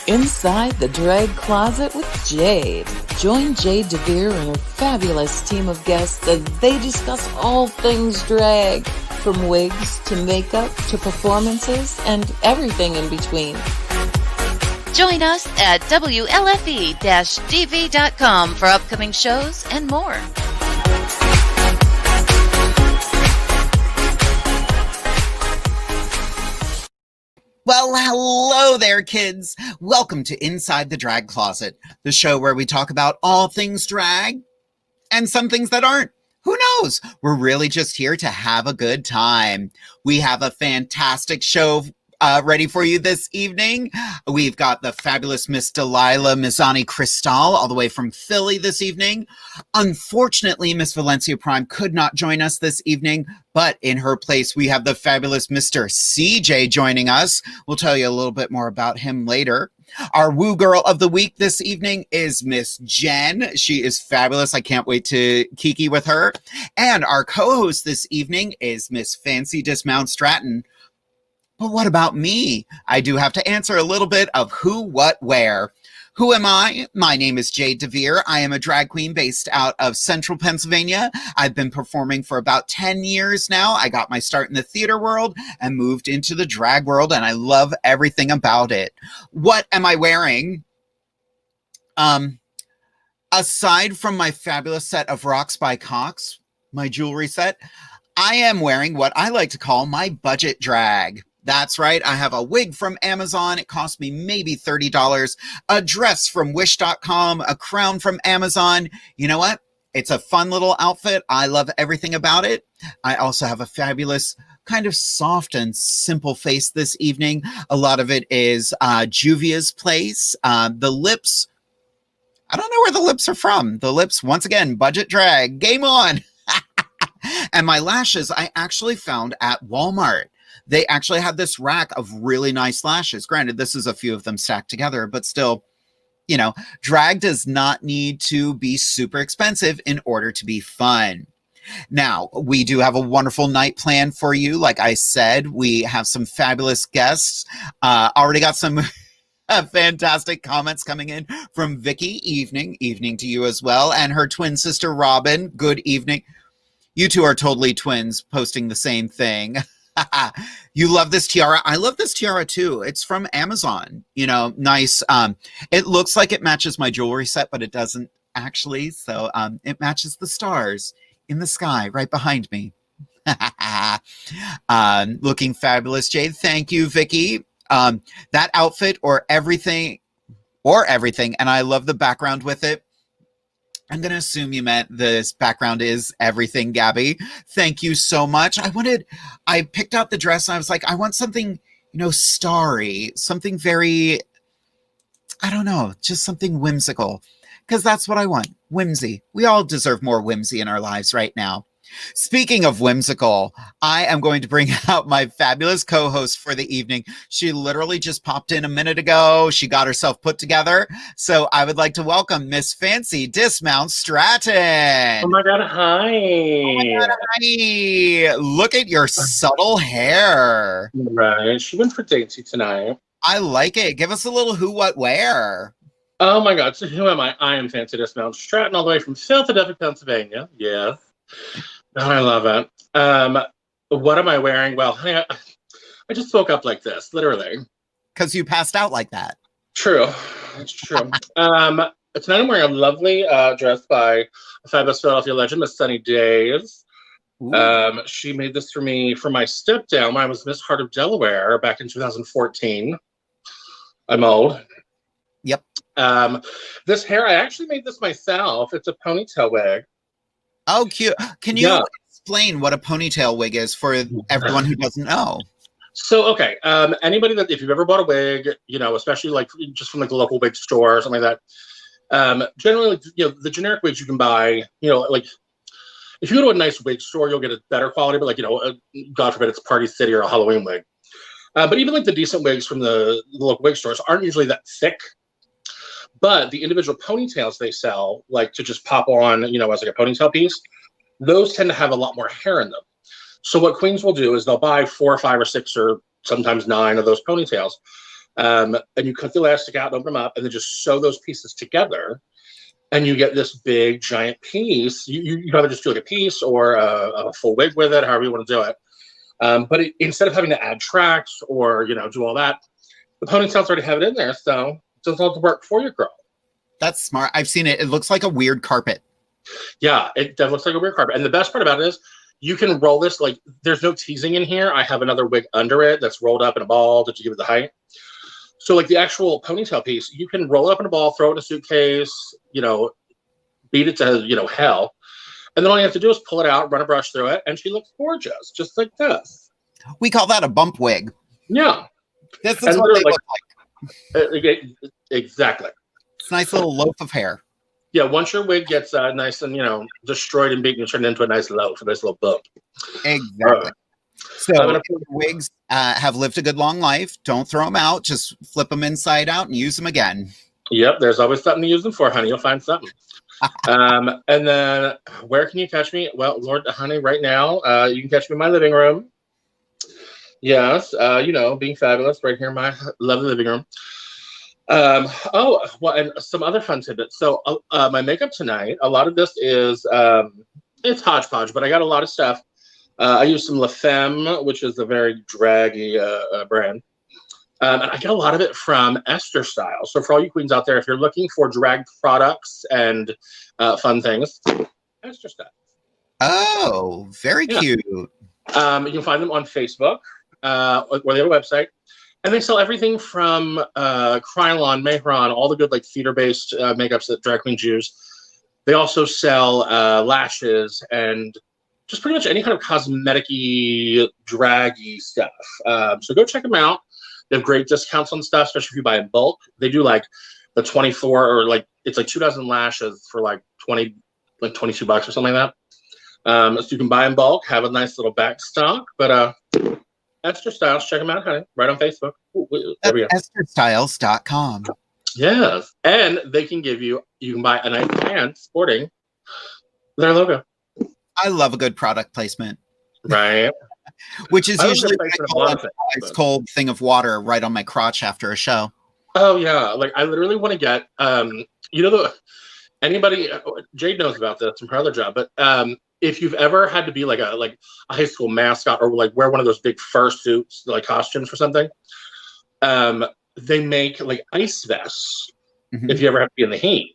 Inside the Drag Closet with Jade. Join Jade, DeVere, and her fabulous team of guests as they discuss all things drag, from wigs to makeup to performances and everything in between. Join us at WLFE-DV.com for upcoming shows and more. Well, hello there, kids. Welcome to Inside the Drag Closet, the show where we talk about all things drag and some things that aren't. Who knows? We're really just here to have a good time. We have a fantastic show ready for you this evening. We've got the fabulous Miss Dalyla Mizoni Cristal all the way from Philly this evening. Unfortunately, Miss Valencia Prime could not join us this evening, but in her place, we have the fabulous Mr. Ceejay joining us. We'll tell you a little bit more about him later. Our Woo Girl of the Week this evening is Miss Jen. She is fabulous. I can't wait to kiki with her. And our co-host this evening is Miss Fanci Dismount Stratton. But what about me? I do have to answer a little bit of who, what, where. Who am I? My name is Jade DeVere. I am a drag queen based out of Central Pennsylvania. I've been performing for about 10 years now. I got my start in the theater world and moved into the drag world, and I love everything about it. What am I wearing? Aside from my fabulous set of Rocks by Cox, my jewelry set, I am wearing what I like to call my budget drag. That's right. I have a wig from Amazon. It cost me maybe $30. A dress from wish.com, a crown from Amazon. You know what? It's a fun little outfit. I love everything about it. I also have a fabulous kind of soft and simple face this evening. A lot of it is Juvia's Place. The lips, I don't know where the lips are from. The lips, once again, budget drag. Game on. And my lashes I actually found at Walmart. They actually had this rack of really nice lashes. Granted, this is a few of them stacked together, but still, you know, drag does not need to be super expensive in order to be fun. Now, we do have a wonderful night planned for you. Like I said, we have some fabulous guests. Already got some fantastic comments coming in from Vicky. Evening to you as well. And her twin sister, Robin. Good evening. You two are totally twins, posting the same thing. You love this tiara. I love this tiara too. It's from Amazon. You know, nice. It looks like it matches my jewelry set, but it doesn't actually. So it matches the stars in the sky right behind me. Looking fabulous, Jade. Thank you, Vicky. That outfit or everything, and I love the background with it. I'm going to assume you meant this background is everything, Gabby. Thank you so much. I picked out the dress and I was like, I want something, you know, starry, something very, I don't know, just something whimsical, because that's what I want. Whimsy. We all deserve more whimsy in our lives right now. Speaking of whimsical, I am going to bring out my fabulous co-host for the evening. She literally just popped in a minute ago. She got herself put together. So I would like to welcome Miss Fanci Dismount Stratton. Oh my God, hi. Oh my God, hi. Look at your subtle hair. Right, she went for dainty tonight. I like it. Give us a little who, what, where. Oh my God, so who am I? I am Fanci Dismount Stratton, all the way from Philadelphia, Pennsylvania. Yeah. I love it. What am I wearing? Well, I just woke up like this, literally. Because you passed out like that. True. It's true. Tonight I'm wearing a lovely dress by a fabulous Philadelphia legend, Miss Sunny Days. She made this for me for my step down when I was Miss Heart of Delaware back in 2014. I'm old. Yep. This hair, I actually made this myself. It's a ponytail wig. Oh, cute. Can you explain what a ponytail wig is for everyone who doesn't know? So, okay. Anybody that, if you've ever bought a wig, you know, especially like just from like the local wig store or something like that, generally, you know, the generic wigs you can buy, you know, like if you go to a nice wig store, you'll get a better quality, but like, you know, God forbid it's Party City or a Halloween wig. But even like the decent wigs from the local wig stores aren't usually that thick. But the individual ponytails they sell, like to just pop on, you know, as like a ponytail piece, those tend to have a lot more hair in them. So what queens will do is they'll buy 4 or 5 or 6 or sometimes 9 of those ponytails. And you cut the elastic out and open them up, and then just sew those pieces together, and you get this big giant piece. You either just do like a piece or a full wig with it, however you want to do it. But instead of having to add tracks or do all that, the ponytails already have it in there, so it doesn't have to work for your girl. That's smart. I've seen it. It looks like a weird carpet. Yeah, it definitely looks like a weird carpet. And the best part about it is you can roll this, like, there's no teasing in here. I have another wig under it that's rolled up in a ball to give it the height. So, like, the actual ponytail piece, you can roll it up in a ball, throw it in a suitcase, beat it to, hell. And then all you have to do is pull it out, run a brush through it, and she looks gorgeous, just like this. We call that a bump wig. Yeah. This is what they look like. Exactly. It's a nice little loaf of hair. Yeah, once your wig gets nice and, destroyed and beaten, turned into a nice loaf, a nice little bump. Exactly. So if your wigs have lived a good long life, don't throw them out. Just flip them inside out and use them again. Yep, there's always something to use them for, honey. You'll find something. And then where can you catch me? Well, Lord, honey, right now, you can catch me in my living room. Yes, being fabulous right here in my lovely living room. And some other fun tidbits. So my makeup tonight, a lot of this is, it's hodgepodge, but I got a lot of stuff. I use some La Femme, which is a very draggy brand. And I get a lot of it from Esther Style. So for all you queens out there, if you're looking for drag products and fun things, Esther Style. Oh, very cute. You can find them on Facebook, or they have a website. And they sell everything from Krylon, Mehron, all the good like theater-based makeups that drag queens use. They also sell lashes and just pretty much any kind of cosmetic-y, draggy stuff. So go check them out. They have great discounts on stuff, especially if you buy in bulk. They do like the 24 or like it's like 2 dozen lashes for like 22 bucks or something like that. So you can buy in bulk, have a nice little back stock. But Esther Styles, check them out, honey, right on Facebook. There we go. EstherStyles.com. Yes, and they can give you can buy a nice pants sporting their logo. I love a good product placement. Right. Which is usually a ice cold thing of water right on my crotch after a show. Oh yeah, like I literally want to get anybody Jade knows about this from her other job, but if you've ever had to be like a high school mascot or like wear one of those big fursuits like costumes for something, they make like ice vests if you ever have to be in the heat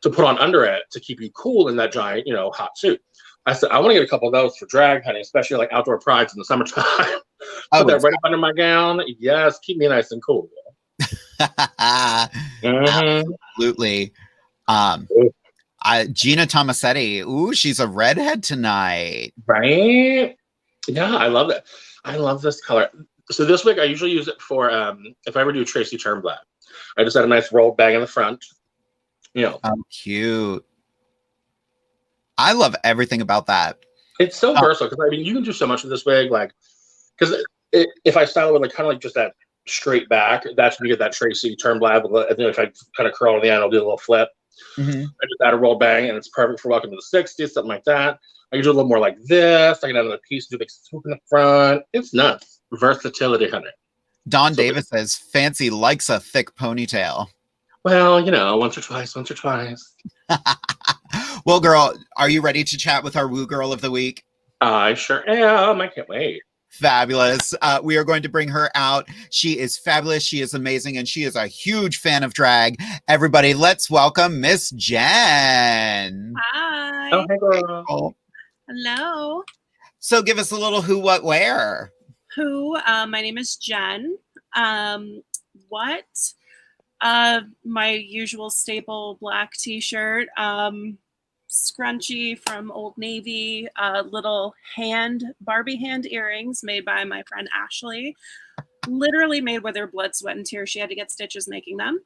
to put on under it to keep you cool in that giant hot suit. I said, I want to get a couple of those for drag, honey, especially like outdoor prides in the summertime. Put that right up under my gown. Yes, keep me nice and cool. Absolutely. Gina Tomasetti. Ooh, she's a redhead tonight. Right? Yeah, I love it. I love this color. So this wig, I usually use it for if I ever do Tracy Turnblad. I just had a nice rolled bag in the front. Oh, cute. I love everything about that. It's so versatile because I mean you can do so much with this wig, like because if I style it with like kind of like just that straight back, that's when you get that Tracy Turnblad. And then if I kind of curl on the end, I'll do a little flip. I just add a roll bang, and it's perfect for welcome to the 60s, something like that. I can do a little more like this. I can add another piece, do a big swoop in the front. It's nuts. Versatility, honey. Don Davis says Fancy likes a thick ponytail. Well, once or twice. Well, girl, are you ready to chat with our Woo Girl of the Week? I sure am. I can't wait. Fabulous. We are going to bring her out. She is fabulous. She is amazing. And she is a huge fan of drag. Everybody, let's welcome Miss Jen. Hi. Oh, hey, girl. Hello. So give us a little who, what, where. My name is Jen. My usual staple black t-shirt, scrunchie from Old Navy, little Barbie hand earrings made by my friend Ashley. Literally made with her blood, sweat, and tears. She had to get stitches making them.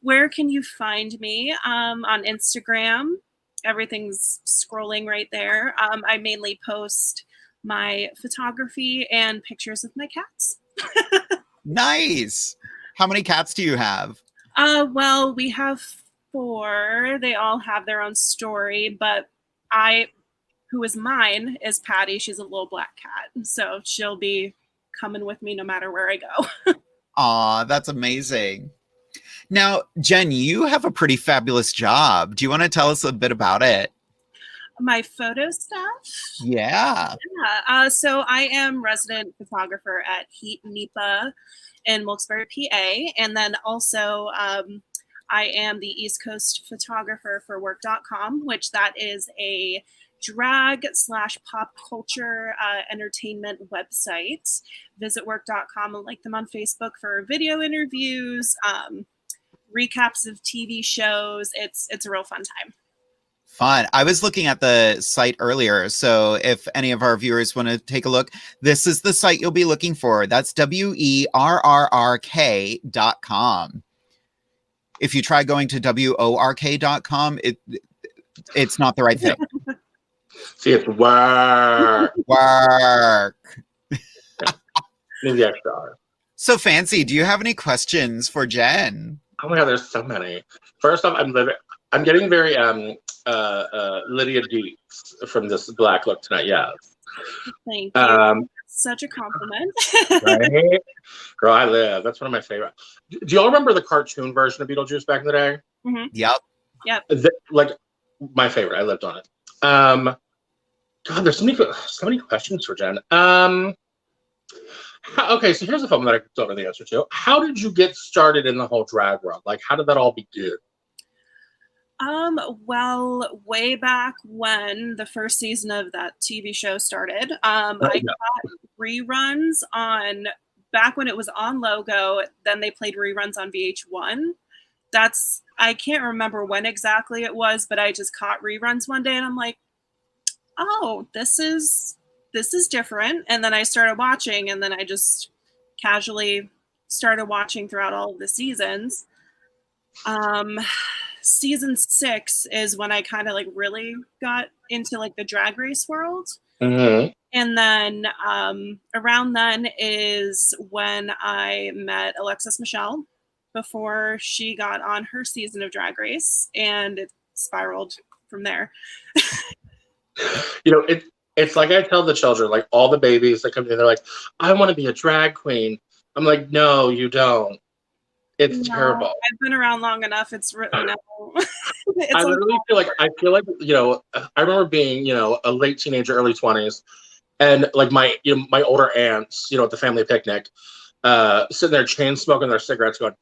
Where can you find me? On Instagram. Everything's scrolling right there. I mainly post my photography and pictures of my cats. Nice. How many cats do you have? Well, we have 4. They all have their own story, but who is mine is Patty. She's a little black cat, so she'll be coming with me no matter where I go. Aw, that's amazing. Now, Jen, you have a pretty fabulous job. Do you want to tell us a bit about it? My photo stuff. Yeah. Yeah. So I am resident photographer at Heat NEPA in Wilkes-Barre, PA, and then also I am the East Coast photographer for Work.com, which that is a drag / pop culture entertainment website. Visit Work.com and like them on Facebook for video interviews, recaps of TV shows. It's a real fun time. Fun. I was looking at the site earlier, so if any of our viewers want to take a look, this is the site you'll be looking for. That's WERRRK.com. If you try going to WORK.com, it's not the right thing. See, it's work. Work. Maybe the extra R. So, Fancy, do you have any questions for Jen? Oh my God, there's so many. First off, I'm getting very Lydia Deetz from this black look tonight. Yes. Thank you. Such a compliment. Right? Girl, I live. That's one of my favorite. Do y'all remember the cartoon version of Beetlejuice back in the day? Mm-hmm. Yep. Like my favorite. I lived on it. God, there's so many questions for Jen. Okay, so here's a fun one that I don't know the answer to. How did you get started in the whole drag world? Like, how did that all begin? Well, way back when the first season of that TV show started, I got reruns on back when it was on Logo. Then they played reruns on VH1. I can't remember when exactly it was, but I just caught reruns one day and I'm like, oh, this is different. And then I started watching, and then I just casually started watching throughout all of the seasons. Season 6 is when I kind of like really got into like the drag race world. Mm-hmm. And then around then is when I met Alexis Michelle before she got on her season of Drag Race, and it spiraled from there. You know, it's like I tell the children, like all the babies that come in, they're like, I want to be a drag queen. I'm like, no, you don't. It's terrible. I've been around long enough. It's really no. I literally feel like you know, I remember being, you know, a late teenager, early 20s, and like my older aunts, you know, at the family picnic, sitting there chain smoking their cigarettes, going,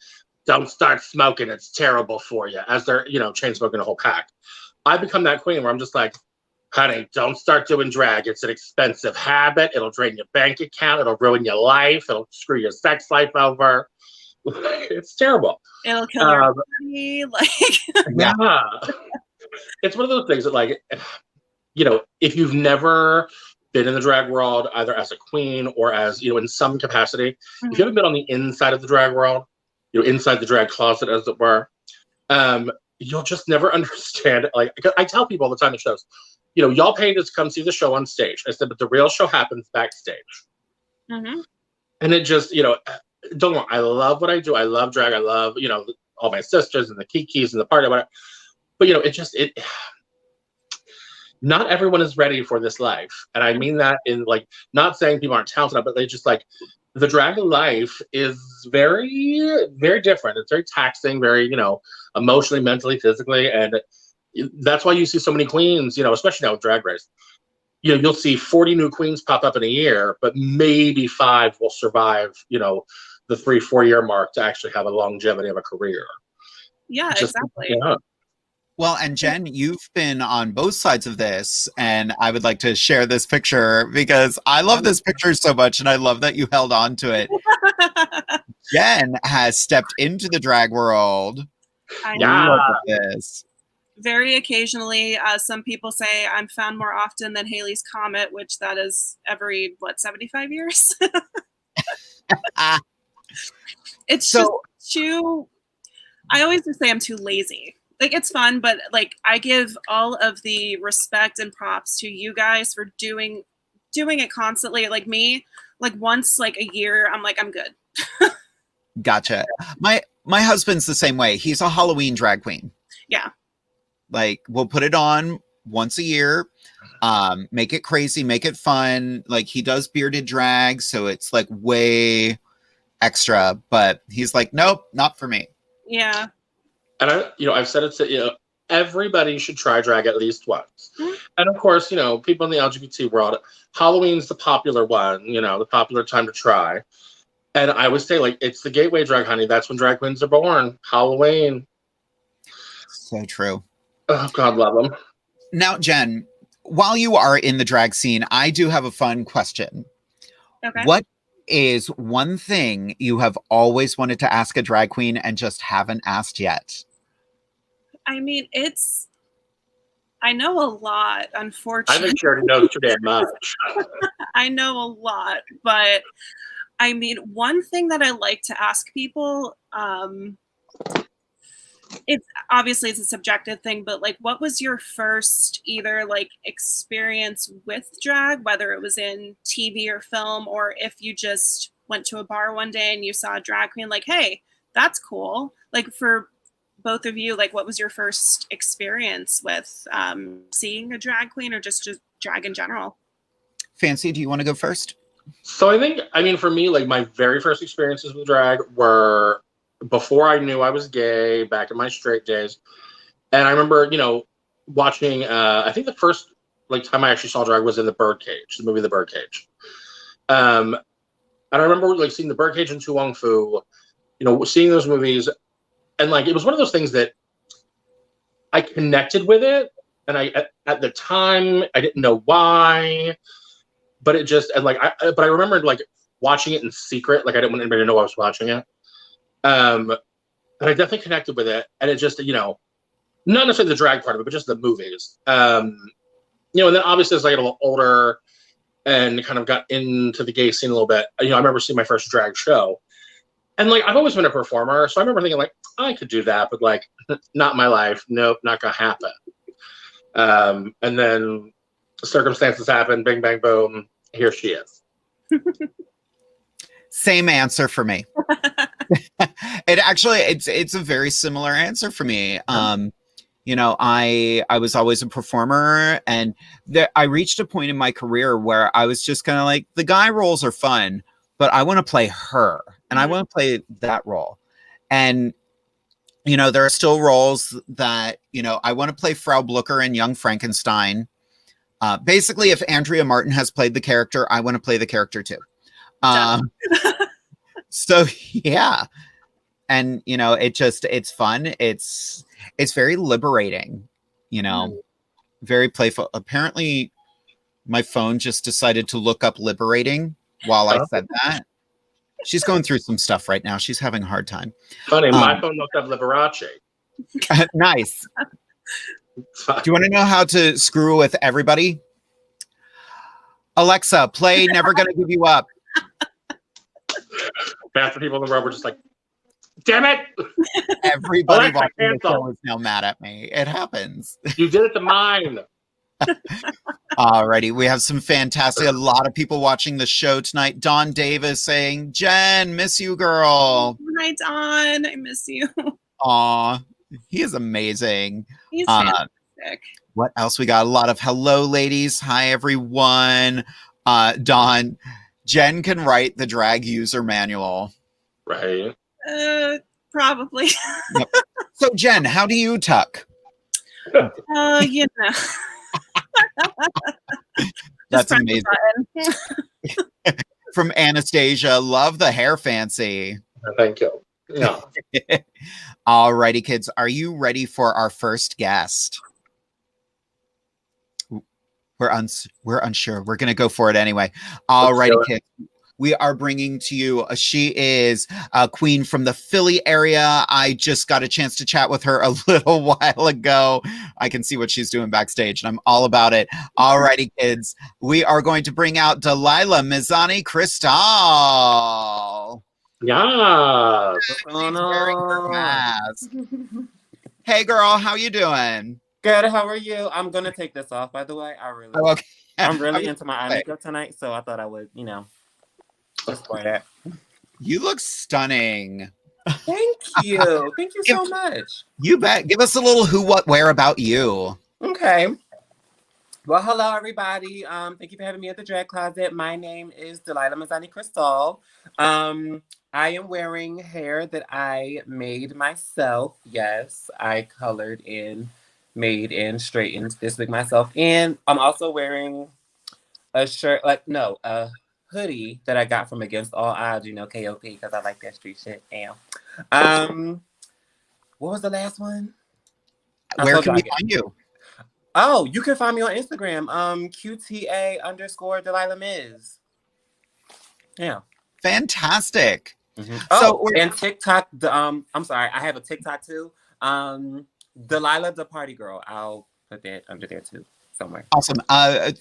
"Don't start smoking; it's terrible for you." As they're, you know, chain smoking a whole pack. I become that queen where I'm just like, honey, don't start doing drag. It's an expensive habit. It'll drain your bank account. It'll ruin your life. It'll screw your sex life over. It's terrible. It'll kill your body. Like, yeah. It's one of those things that, like, you know, if you've never been in the drag world, either as a queen or as, you know, in some capacity, if you haven't been on the inside of the drag world, you know, inside the drag closet, as it were, you'll just never understand. Like, I tell people all the time at shows, you know, y'all paid to come see the show on stage. I said, but the real show happens backstage. Mm-hmm. And it just, you know, don't know. I love what I do. I love drag. I love, you know, all my sisters and the Kikis and the party. But you know, not everyone is ready for this life. And I mean that in, like, not saying people aren't talented, but they just, like, the drag life is very, very different. It's very taxing, very, you know, emotionally, mentally, physically. And that's why you see so many queens, you know, especially now with Drag Race. You know, you'll see 40 new queens pop up in a year, but maybe 5 will survive, you know, the 3-4 year mark to actually have a longevity of a career. Yeah, exactly. Yeah. Well, and Jen, you've been on both sides of this, and I would like to share this picture because I love this picture so much, and I love that you held on to it. Jen has stepped into the drag world. Yeah. Look at this. Very occasionally, some people say I'm found more often than Halley's Comet, which that is every, 75 years? It's so, just too, I always just say I'm too lazy. Like, it's fun, but, like, I give all of the respect and props to you guys for doing it constantly. Like me, like once, like a year, I'm like, I'm good. Gotcha. My husband's the same way. He's a Halloween drag queen. Yeah. Like, we'll put it on once a year, make it crazy, make it fun. Like, he does bearded drag, so it's like way extra, but he's like, nope, not for me. Yeah. And I've said it to everybody should try drag at least once. And of course, people in the LGBT world, Halloween's the popular one, the popular time to try. And I would say, like, it's the gateway drag, honey. That's when drag queens are born. Halloween. So true. Oh, God love them. Now, Jen, while you are in the drag scene, I do have a fun question. Okay. What is one thing you have always wanted to ask a drag queen and just haven't asked yet? I mean, I know a lot, unfortunately. I think she already knows too damn much. I know a lot, but I mean, one thing that I like to ask people, it's obviously it's a subjective thing, but like, what was your first either like experience with drag, whether it was in TV or film, or if you just went to a bar one day and you saw a drag queen, like, hey, that's cool. Like for both of you, like what was your first experience with seeing a drag queen or just drag in general? Fanci, do you want to go first? So I mean, for me, like my very first experiences with drag were before I knew I was gay, back in my straight days. And I remember, watching, I think the first like time I actually saw drag was in The Birdcage, the movie The Birdcage. And I remember like seeing The Birdcage and Tu Wong Fu, seeing those movies. And like, it was one of those things that I connected with it. And at the time, I didn't know why, but it just, and like, but I remembered like watching it in secret. Like I didn't want anybody to know I was watching it. And I definitely connected with it. And it just, not necessarily the drag part of it, but just the movies. And then obviously as I got a little older and kind of got into the gay scene a little bit, I remember seeing my first drag show. And like, I've always been a performer. So I remember thinking like, I could do that, but like, not my life. Nope, not gonna happen. And then circumstances happen, bing, bang, boom, here she is. Same answer for me. It's a very similar answer for me. I was always a performer, and I reached a point in my career where I was just kind of like, the guy roles are fun, but I want to play her, and I want to play that role. And there are still roles that I want to play Frau Blucher in Young Frankenstein. Basically, if Andrea Martin has played the character, I want to play the character too. So yeah. And, it's fun. It's very liberating, very playful. Apparently my phone just decided to look up liberating while I said that. She's going through some stuff right now. She's having a hard time. Funny, my phone looked up Liberace. Nice. Do you want to know how to screw with everybody? Alexa, play Never Gonna Give You Up. Half the people in the world were just like, damn it! Everybody Alexa, watching the show is now mad at me. It happens. You did it to mine. Alrighty, we have some fantastic, a lot of people watching the show tonight. Dawn Davis saying, Jen, miss you, girl. Hi, Dawn. I miss you. Aw, he is amazing. He's fantastic. What else we got? A lot of hello, ladies. Hi, everyone. Dawn, Jen can write the drag user manual. Right. Probably. Yep. So, Jen, how do you tuck? That's amazing. From Anastasia, love the hair fancy. Thank you. Yeah. Alrighty, kids, are you ready for our first guest? We're unsure. We're gonna go for it anyway. Alrighty, kids. We are bringing to you, she is a queen from the Philly area. I just got a chance to chat with her a little while ago. I can see what she's doing backstage, and I'm all about it. Alrighty, kids. We are going to bring out Dalyla Mizoni Cristal. Yeah. Hey, girl, how you doing? Good. How are you? I'm gonna take this off, by the way. Okay. I'm really into my eye makeup tonight, so I thought I would, just wear that. You look stunning. Thank you. Thank you so much. You bet. Give us a little who, what, where about you. Okay. Well, hello, everybody. Thank you for having me at the Drag Closet. My name is Dalyla Mizoni Cristal. I am wearing hair that I made myself. Yes, I colored in, made in, straightened this wig myself. And I'm also wearing a shirt, a hoodie that I got from Against All Odds, KOP, because I like that street shit. Damn. What was the last one? Where can we find you? Oh, you can find me on Instagram. QTA _Dalyla Miz. Yeah. Fantastic. Mm-hmm. So and TikTok. I'm sorry, I have a TikTok too. Delilah the Party Girl. I'll put that under there too somewhere. Awesome.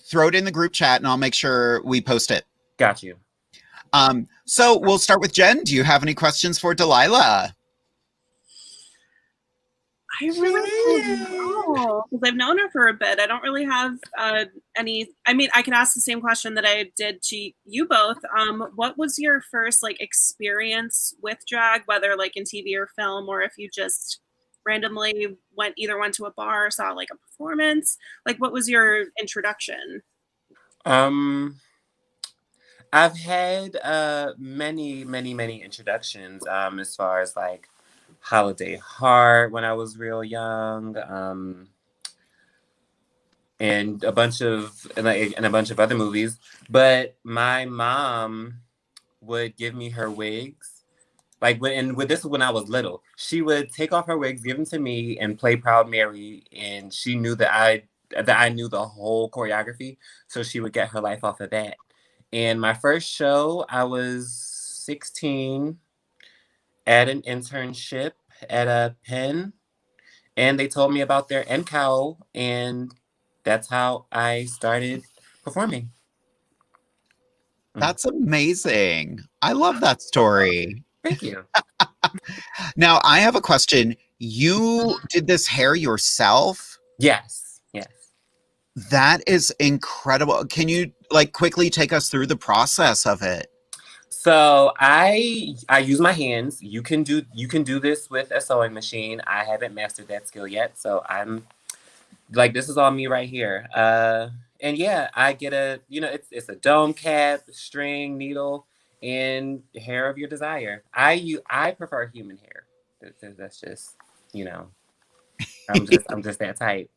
Throw it in the group chat, and I'll make sure we post it. Got you. So we'll start with Jen. Do you have any questions for Delilah? I really don't know, because I've known her for a bit. I don't really have any. I mean, I could ask the same question that I did to you both. What was your first experience with drag, whether in TV or film, or if you just randomly went to a bar or saw a performance? What was your introduction? I've had many introductions as far as Holiday Heart when I was real young, and a bunch of other movies. But my mom would give me her wigs, this was when I was little. She would take off her wigs, give them to me, and play Proud Mary. And she knew that I knew the whole choreography, so she would get her life off of that. And my first show, I was 16. At an internship at a Penn, and they told me about their NCOW, and that's how I started performing. That's amazing. I love that story. Thank you. Now, I have a question. You did this hair yourself? Yes. That is incredible. Can you quickly take us through the process of it? So I use my hands. You can do this with a sewing machine. I haven't mastered that skill yet, so I'm this is all me right here. And yeah, I get it's a dome cap, string, needle, and hair of your desire. I prefer human hair. That's just I'm just that type.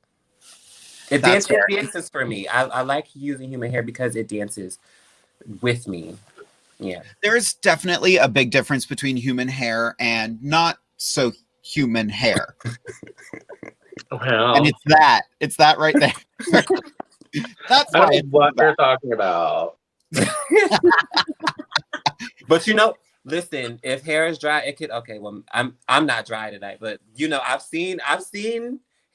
It dances for me. I like using human hair because it dances with me. Yeah. There's definitely a big difference between human hair and not so human hair. Well, and it's that right there. That's I don't know what you're talking about. But listen, if hair is dry, it could well, I'm not dry tonight, but I've seen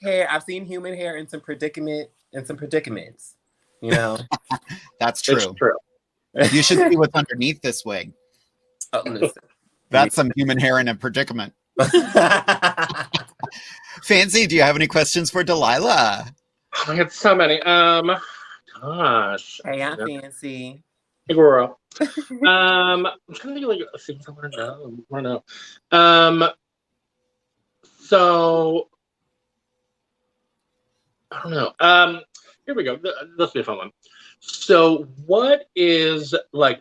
hair, I've seen human hair in some predicaments. That's true. It's true. You should see what's underneath this wig. Oh, listen. That's some human hair in a predicament. Fancy, do you have any questions for Delilah? I had so many. Gosh. Hey, I'm Fancy. Hey, girl. I'm trying to think of things I want to know. So I don't know. Here we go. This will be a fun one. So what is what's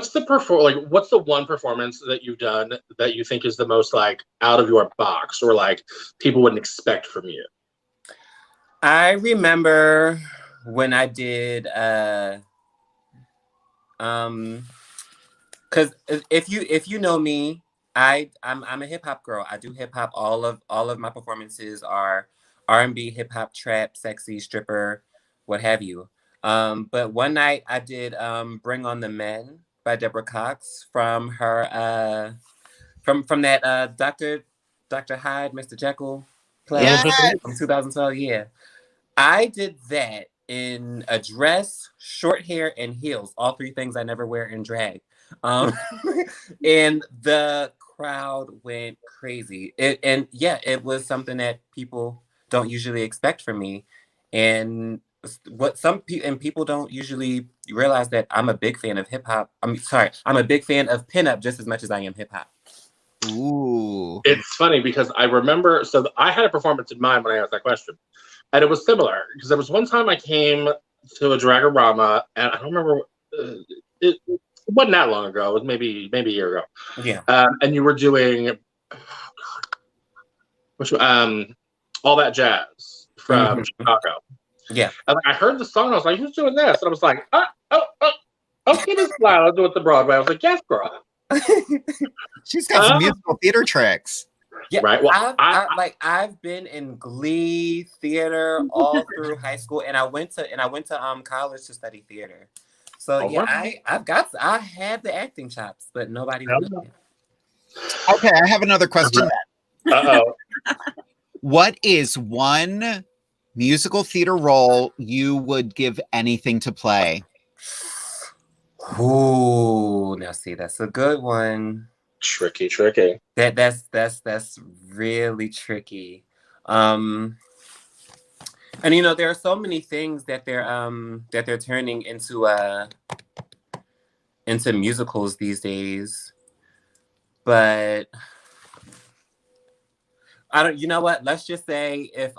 the one performance that you've done that you think is the most out of your box, or people wouldn't expect from you? I remember when I did because if you know me, I'm a hip hop girl. I do hip hop. All of my performances are R&B, hip hop, trap, sexy, stripper, what have you. But one night I did Bring on the Men by Deborah Cox from her from that Dr. Hyde, Mr. Jekyll play from 2012. Yeah. I did that in a dress, short hair, and heels. All three things I never wear in drag. And the crowd went crazy. It was something that people don't usually expect from me. And what people don't usually realize that I'm a big fan of hip hop. I'm a big fan of pinup just as much as I am hip hop. Ooh. It's funny because I remember, I had a performance in mind when I asked that question. And it was similar because there was one time I came to a Dragorama, and I don't remember, It wasn't that long ago. It was maybe a year ago. Yeah. And you were doing All That Jazz from Chicago. Yeah. I heard the song. I was like, who's doing this? And I was like, okay, Miss Delilah doing the Broadway. I was like, yes, girl. She's got some musical theater tricks. Yeah, right. Well, I've been in Glee theater all through high school, and I went to college to study theater. So I had the acting chops, but nobody would know. Okay, I have another question. Uh-oh. What is one musical theater role you would give anything to play? Ooh, now see, that's a good one. Tricky. That's really tricky. And there are so many things that they're turning into musicals these days. But I don't, you know what? Let's just say if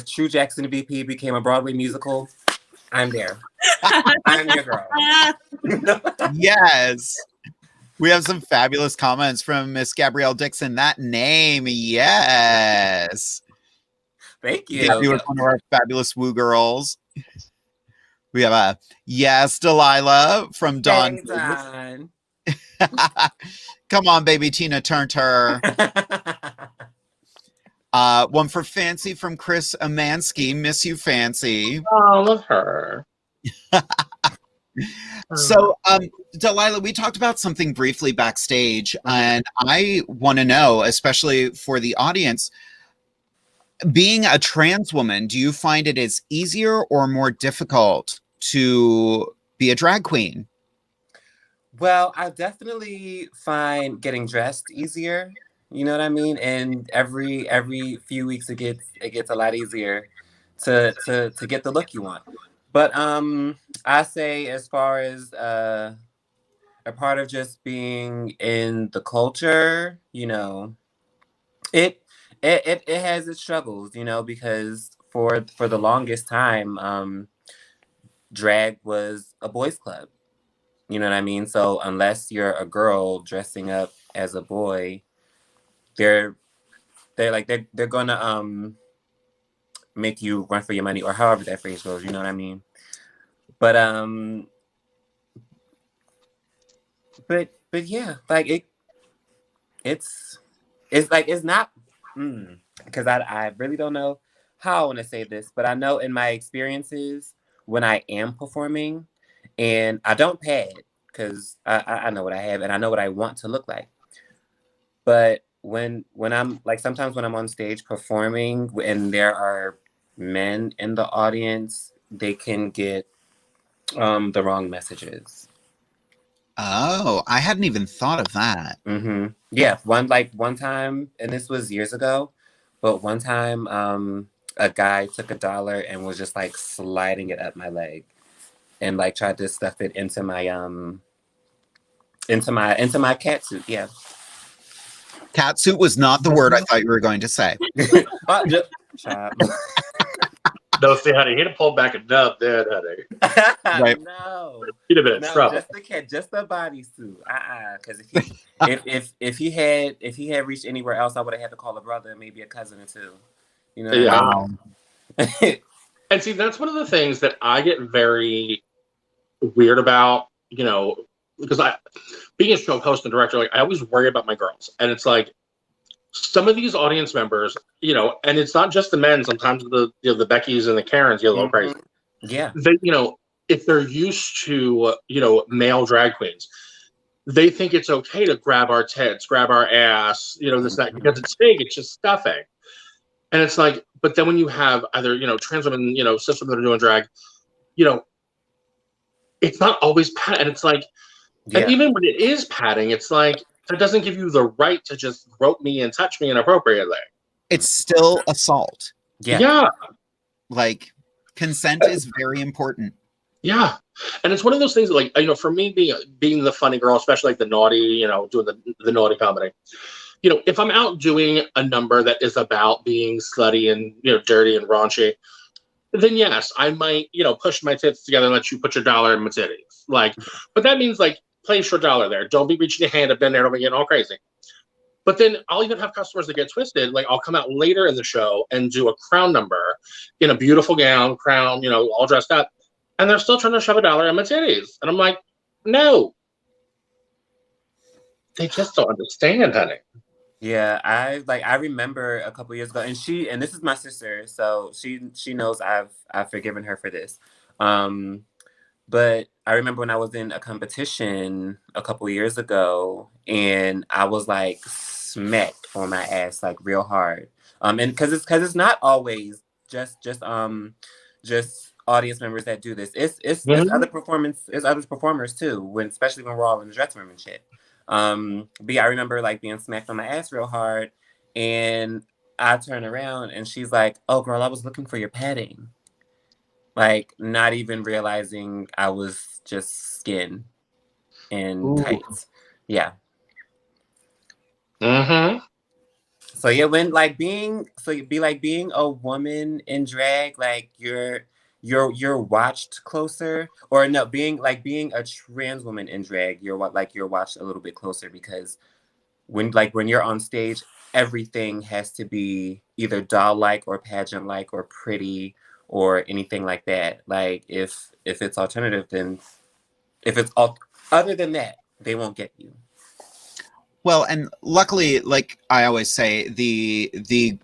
True Jackson VP became a Broadway musical, I'm there. I'm your girl. Yes. We have some fabulous comments from Miss Gabrielle Dixon. That name, yes. Thank you. Yeah, you were one of our fabulous woo girls. We have a yes, Delilah from Dawn. Hey, Dawn. Come on, baby Tina Turner. One for Fancy from Chris Amansky. Miss you, Fancy. Oh, love her. So, Delilah, we talked about something briefly backstage, and I want to know, especially for the audience, being a trans woman, do you find it is easier or more difficult to be a drag queen? Well, I definitely find getting dressed easier. You know what I mean? And every few weeks it gets a lot easier to get the look you want. But I say, as far as a part of just being in the culture, it has its struggles, because for the longest time, drag was a boys' club. You know what I mean? So unless you're a girl dressing up as a boy, they're gonna make you run for your money, or however that phrase goes, you know what I mean? But yeah, like it's not because I really don't know how I want to say this, but I know in my experiences when I am performing and I don't pad because I know what I have and I know what I want to look like. But when I'm like, sometimes when I'm on stage performing and there are men in the audience, they can get the wrong messages. Oh, I hadn't even thought of that. Mm-hmm. Yeah, one time, and this was years ago, but one time a guy took $1 and was just like sliding it up my leg and like tried to stuff it into my cat suit. Yeah. Catsuit was not the word I thought you were going to say. No, see, honey, he'd have pulled back a dub then, honey. Right. No. He'd have been in trouble. Just the cat, just the bodysuit. Because if he had reached anywhere else, I would have had to call a brother, maybe a cousin or two. You know. Yeah. And see, that's one of the things that I get very weird about, because being a show host and director, like I always worry about my girls, and it's like some of these audience members, and it's not just the men. Sometimes the Beckys and the Karens get a little crazy. Yeah, they, if they're used to male drag queens, they think it's okay to grab our tits, grab our ass, this that because it's big, it's just stuffing, and it's like, but then when you have either trans women, cis women that are doing drag, it's not always pat, and it's like. Yeah. And even when it is padding, it's like that doesn't give you the right to just grope me and touch me inappropriately. It's still assault. Yeah. Like consent is very important. Yeah. And it's one of those things that, like, for me being the funny girl, especially like the naughty, doing the naughty comedy, if I'm out doing a number that is about being slutty and dirty and raunchy, then yes, I might, push my tits together and let you put your dollar in my titties. Like, but that means like place your dollar there. Don't be reaching your hand up in there. Don't be getting all crazy. But then I'll even have customers that get twisted. Like I'll come out later in the show and do a crown number in a beautiful gown, crown, all dressed up. And they're still trying to shove a dollar in my titties. And I'm like, no. They just don't understand, honey. Yeah, I remember a couple years ago, and this is my sister, so she knows I've forgiven her for this. But I remember when I was in a competition a couple years ago, and I was like smacked on my ass like real hard. And because it's not always just audience members that do this. It's other performers too, especially when we're all in the dressing room and shit. But yeah, I remember like being smacked on my ass real hard, and I turn around and she's like, "Oh girl, I was looking for your padding." Like not even realizing I was just skin and tights. Yeah. Mm-hmm. So yeah, it'd be like being a woman in drag, like you're watched closer, or no, being a trans woman in drag, you're watched a little bit closer, because when you're on stage, everything has to be either doll-like or pageant-like or pretty or anything like that. Like if it's alternative, then if it's other than that, they won't get you. Well, and luckily, like I always say, the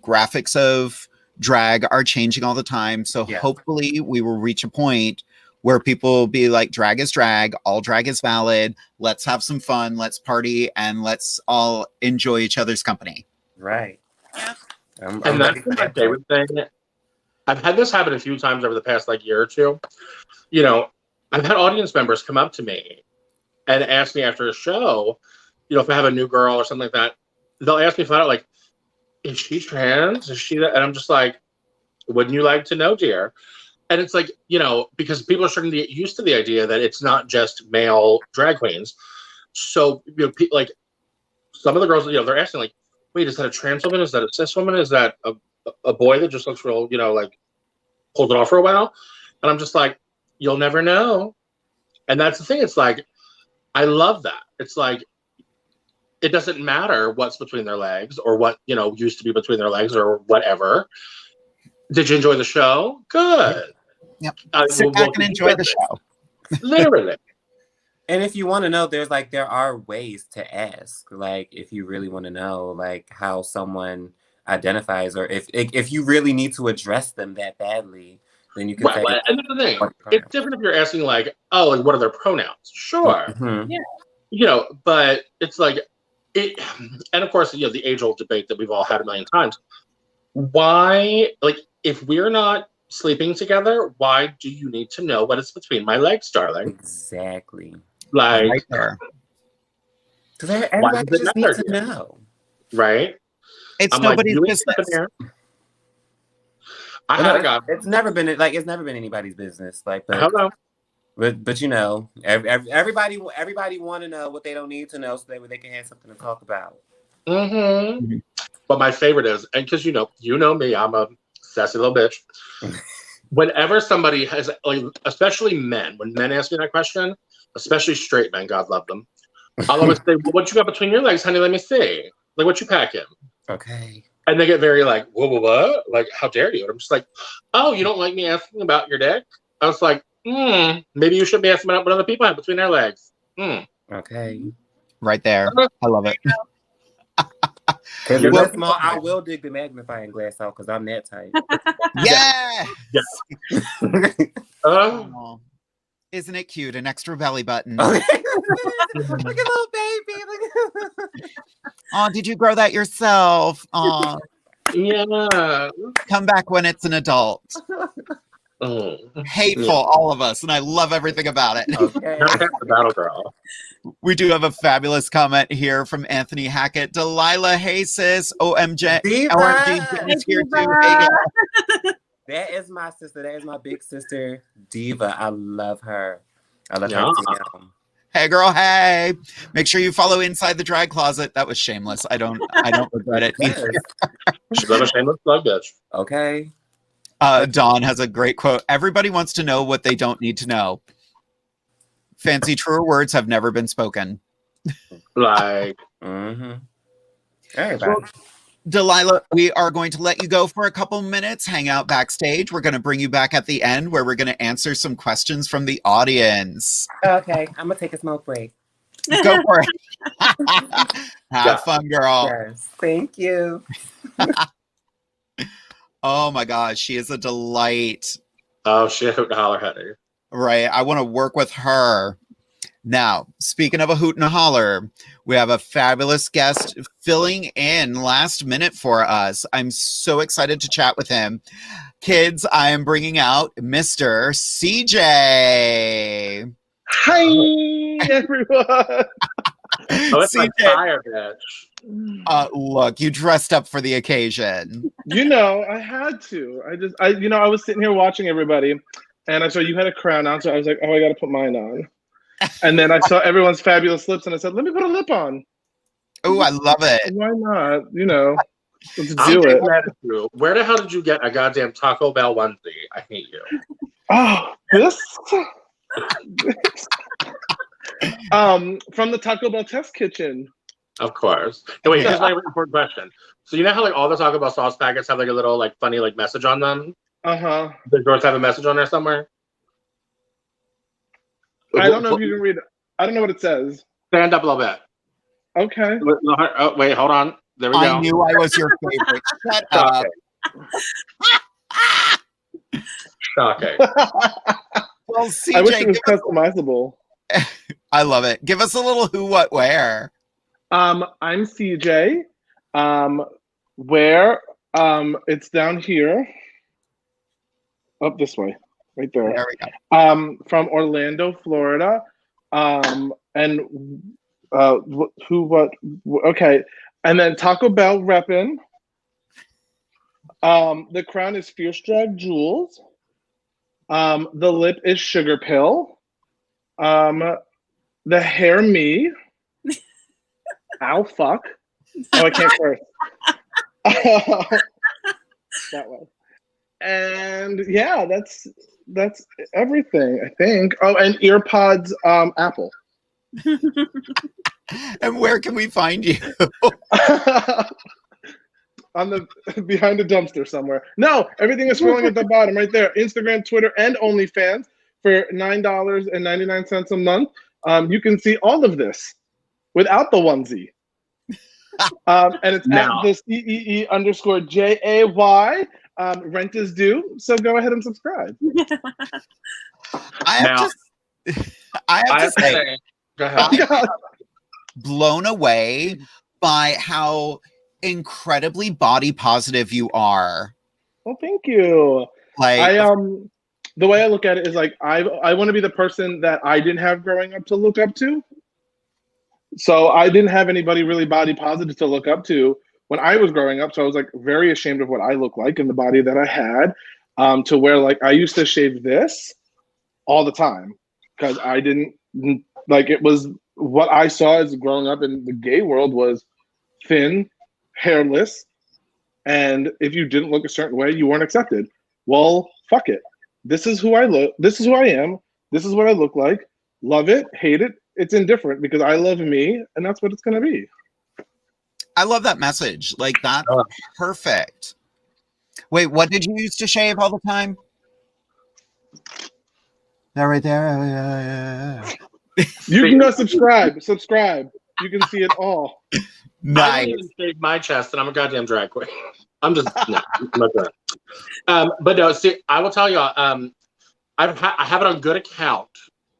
graphics of drag are changing all the time. So hopefully we will reach a point where people will be like, drag is drag, all drag is valid. Let's have some fun, let's party, and let's all enjoy each other's company. Right. Yeah. And that's my favorite thing. I've had this happen a few times over the past year or two. I've had audience members come up to me and ask me after a show, if I have a new girl or something like that, they'll ask me flat out, like, is she trans? Is she that? And I'm just like, wouldn't you like to know, dear? And it's like, because people are starting to get used to the idea that it's not just male drag queens. So, like some of the girls, they're asking like, wait, is that a trans woman? Is that a cis woman? Is that a boy that just looks real, like pulled it off for a while? And I'm just like, you'll never know. And that's the thing. It's like, I love that. It's like, it doesn't matter what's between their legs or what, used to be between their legs or whatever. Did you enjoy the show? Good. Yep. Sit back and enjoy the show. Literally. And if you want to know, there are ways to ask. Like, if you really want to know, like, how someone identifies, or if you really need to address them that badly, then you can say. And that's the thing. It's different if you're asking, like, oh, like, what are their pronouns? Sure. Mm-hmm. Yeah. But it's like, and of course, the age-old debate that we've all had a million times. Why, like, if we're not sleeping together, why do you need to know what is between my legs, darling? Exactly. Like, right there. Because everybody just needs to know. Right? It's nobody's business. It's never been anybody's business. Like, but, hello. But everybody want to know what they don't need to know, so that they can have something to talk about. Mm-hmm. But my favorite is, and because you know me, I'm a sassy little bitch. Whenever somebody has, like, especially men, when men ask me that question, especially straight men, God love them, I'll always say, well, what you got between your legs, honey? Let me see. Like, what you packing? Okay. And they get very like, whoa, what? Like, how dare you? And I'm just like, oh, you don't like me asking about your dick? I was like, maybe you should be asking about what other people have between their legs. Okay. Right there. I love it. Because small, I will dig the magnifying glass out, because I'm that type. Yeah. Oh. Isn't it cute? An extra belly button. Look at little baby. Oh, did you grow that yourself? Oh, yeah. Come back when it's an adult. Hateful, all of us, and I love everything about it. Okay. The battle girl. We do have a fabulous comment here from Anthony Hackett. Delilah, hey sis, OMG, Diva. OMG is here too. Hey, that is my sister. That is my big sister, Diva. I love her. I love her too. Hey girl, hey. Make sure you follow Inside the Drag Closet. That was shameless. I don't regret it. She's not a shameless plug, bitch. Okay. Dawn has a great quote. Everybody wants to know what they don't need to know. Fancy, truer words have never been spoken. Like, Everybody. Well, Delilah, we are going to let you go for a couple minutes, hang out backstage. We're going to bring you back at the end where we're going to answer some questions from the audience. Okay, I'm gonna take a smoke break. Go for it. Have fun, girl. Yes, thank you. Oh my gosh, she is a delight. oh shit, hoot and holler honey. Right. I want to work with her. Now, speaking of a hoot and a holler, we have a fabulous guest filling in last minute for us. I'm so excited to chat with him. Kids, I am bringing out Mr. Ceejay. Hi, everyone. Oh, it's like Ceejay, fire, bitch. look, you dressed up for the occasion. You know, I had to. I was sitting here watching everybody, and I saw you had a crown on, so I was like, oh, I got to put mine on. And then I saw everyone's fabulous lips, and I said, let me put a lip on. Oh, I love it. Why not? You know, let's I'm do it. mad at you. Where the hell did you get a goddamn Taco Bell onesie? I hate you. Oh, this? From the Taco Bell test kitchen. Of course. Hey, wait, here's my important question. So you know how like all the Taco Bell sauce packets have like a little like funny like message on them? Uh-huh. Does yours have a message on there somewhere? I don't know if you can read it. I don't know what it says. Stand up a little bit. Okay. Oh, wait, hold on. There we go. I knew I was your favorite. Shut up. Shocking. Well, I wish CJ, it was customizable. I love it. Give us a little who, what, where. I'm CJ. Where? It's down here. Up this way. Right there. There we go. From Orlando, Florida. And who, what? Okay. And then Taco Bell reppin'. The crown is Fierce Drag Jewels. The lip is Sugar Pill. The hair me. Ow, fuck. Oh, I can't curse. That way. And yeah, that's everything, I think. Oh, and earpods, Apple. And where can we find you? On the behind the dumpster somewhere. No, everything is scrolling at the bottom right there. Instagram, Twitter, and OnlyFans for $9.99 a month. You can see all of this without the onesie. And it's Now. at the CEE_JAY. Rent is due, so go ahead and subscribe. I have to say, Go ahead. I'm blown away by how incredibly body positive you are. Well, thank you. Like, The way I look at it is like I want to be the person that I didn't have growing up to look up to. So I didn't have anybody really body positive to look up to when I was growing up. So I was like very ashamed of what I looked like and the body that I had, to where like I used to shave this all the time because I didn't like, it was what I saw as growing up in the gay world was thin, hairless, and if you didn't look a certain way, you weren't accepted. Well, fuck it. This is who I look. This is who I am. This is what I look like. Love it, hate it. It's indifferent because I love me, and that's what it's going to be. I love that message. Like, that's perfect. Wait, what did you used to shave all the time? That right there. You can go subscribe. Subscribe. You can see it all. I Nice. didn't even shave my chest, and I'm a goddamn drag queen. I'm just no, I'm not done. But no, see, I will tell y'all. I have it on good account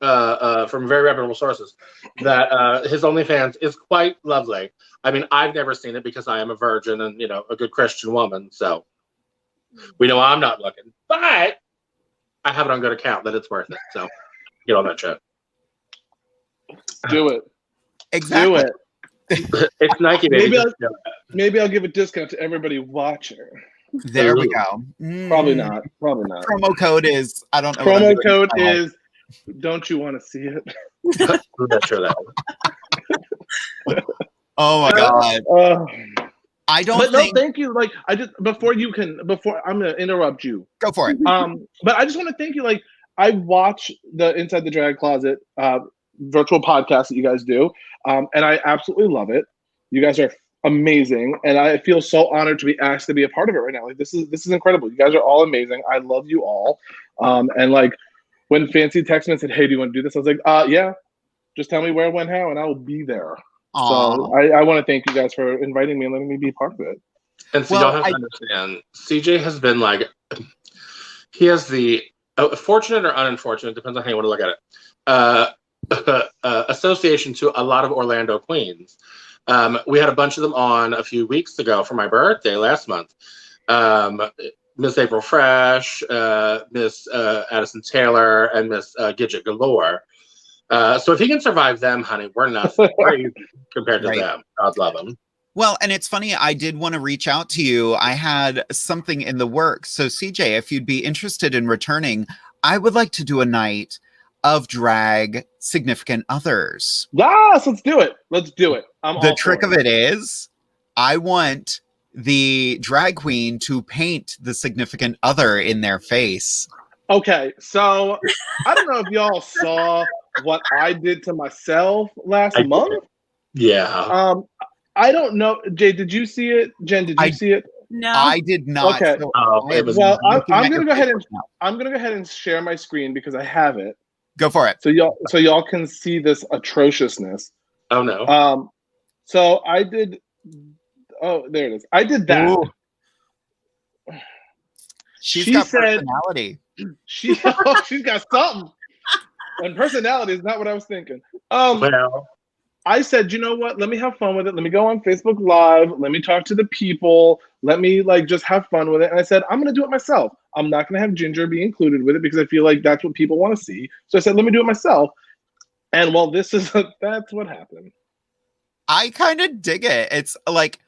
from very reputable sources that his OnlyFans is quite lovely. I mean, I've never seen it because I am a virgin and a good Christian woman, so we know I'm not looking. But I have it on good account that it's worth it. So get on that shit. Do it. Exactly. Do it. It's Nike, baby. Maybe I'll give a discount to everybody watching. There we go. Probably not. Probably not. Promo code is, I don't know. what I'm Promo doing. code is, don't you want to see it? I'm not sure that one. Oh my God. I don't But think. no, thank you. Like, before I'm gonna interrupt you. Go for it. But I just want to thank you. Like, I watch the Inside the Drag Closet virtual podcast that you guys do, and I absolutely love it. You guys are amazing, and I feel so honored to be asked to be a part of it right now. Like, this is incredible. You guys are all amazing. I love you all. And like, when Fanci texted me and said, "Hey, do you want to do this?" I was like, "Yeah, just tell me where, when, how, and I will be there." Aw. So I want to thank you guys for inviting me and letting me be part of it. And so Well, y'all have to understand, CJ has been like, he has the fortunate or unfortunate, depends on how you want to look at it, association to a lot of Orlando queens. We had a bunch of them on a few weeks ago for my birthday last month. Miss April Fresh, Miss Addison Taylor, and Miss Gidget Galore. So if he can survive them, honey, we're nothing compared to them. God love them. Well, and it's funny, I did want to reach out to you. I had something in the works. So CJ, if you'd be interested in returning, I would like to do a night of drag significant others. Yes, let's do it. Let's do it. The trick of it is I want the drag queen to paint the significant other in their face. Okay, so I don't know if y'all saw what I did to myself last month. Yeah. I don't know. Jay, did you see it? Jen, did you see it? No. I did not. Okay. So Well, I'm gonna go ahead and share my screen because I have it. Go for it. So y'all can see this atrociousness. Oh no. So I did. Oh, there it is. I did that. Ooh. She got personality. She's got something. And personality is not what I was thinking. Well, I said, you know what? Let me have fun with it. Let me go on Facebook Live. Let me talk to the people. Let me just have fun with it. And I said, I'm going to do it myself. I'm not going to have Ginger be included with it because I feel like that's what people want to see. So I said, let me do it myself. And well, that's what happened. I kind of dig it. It's like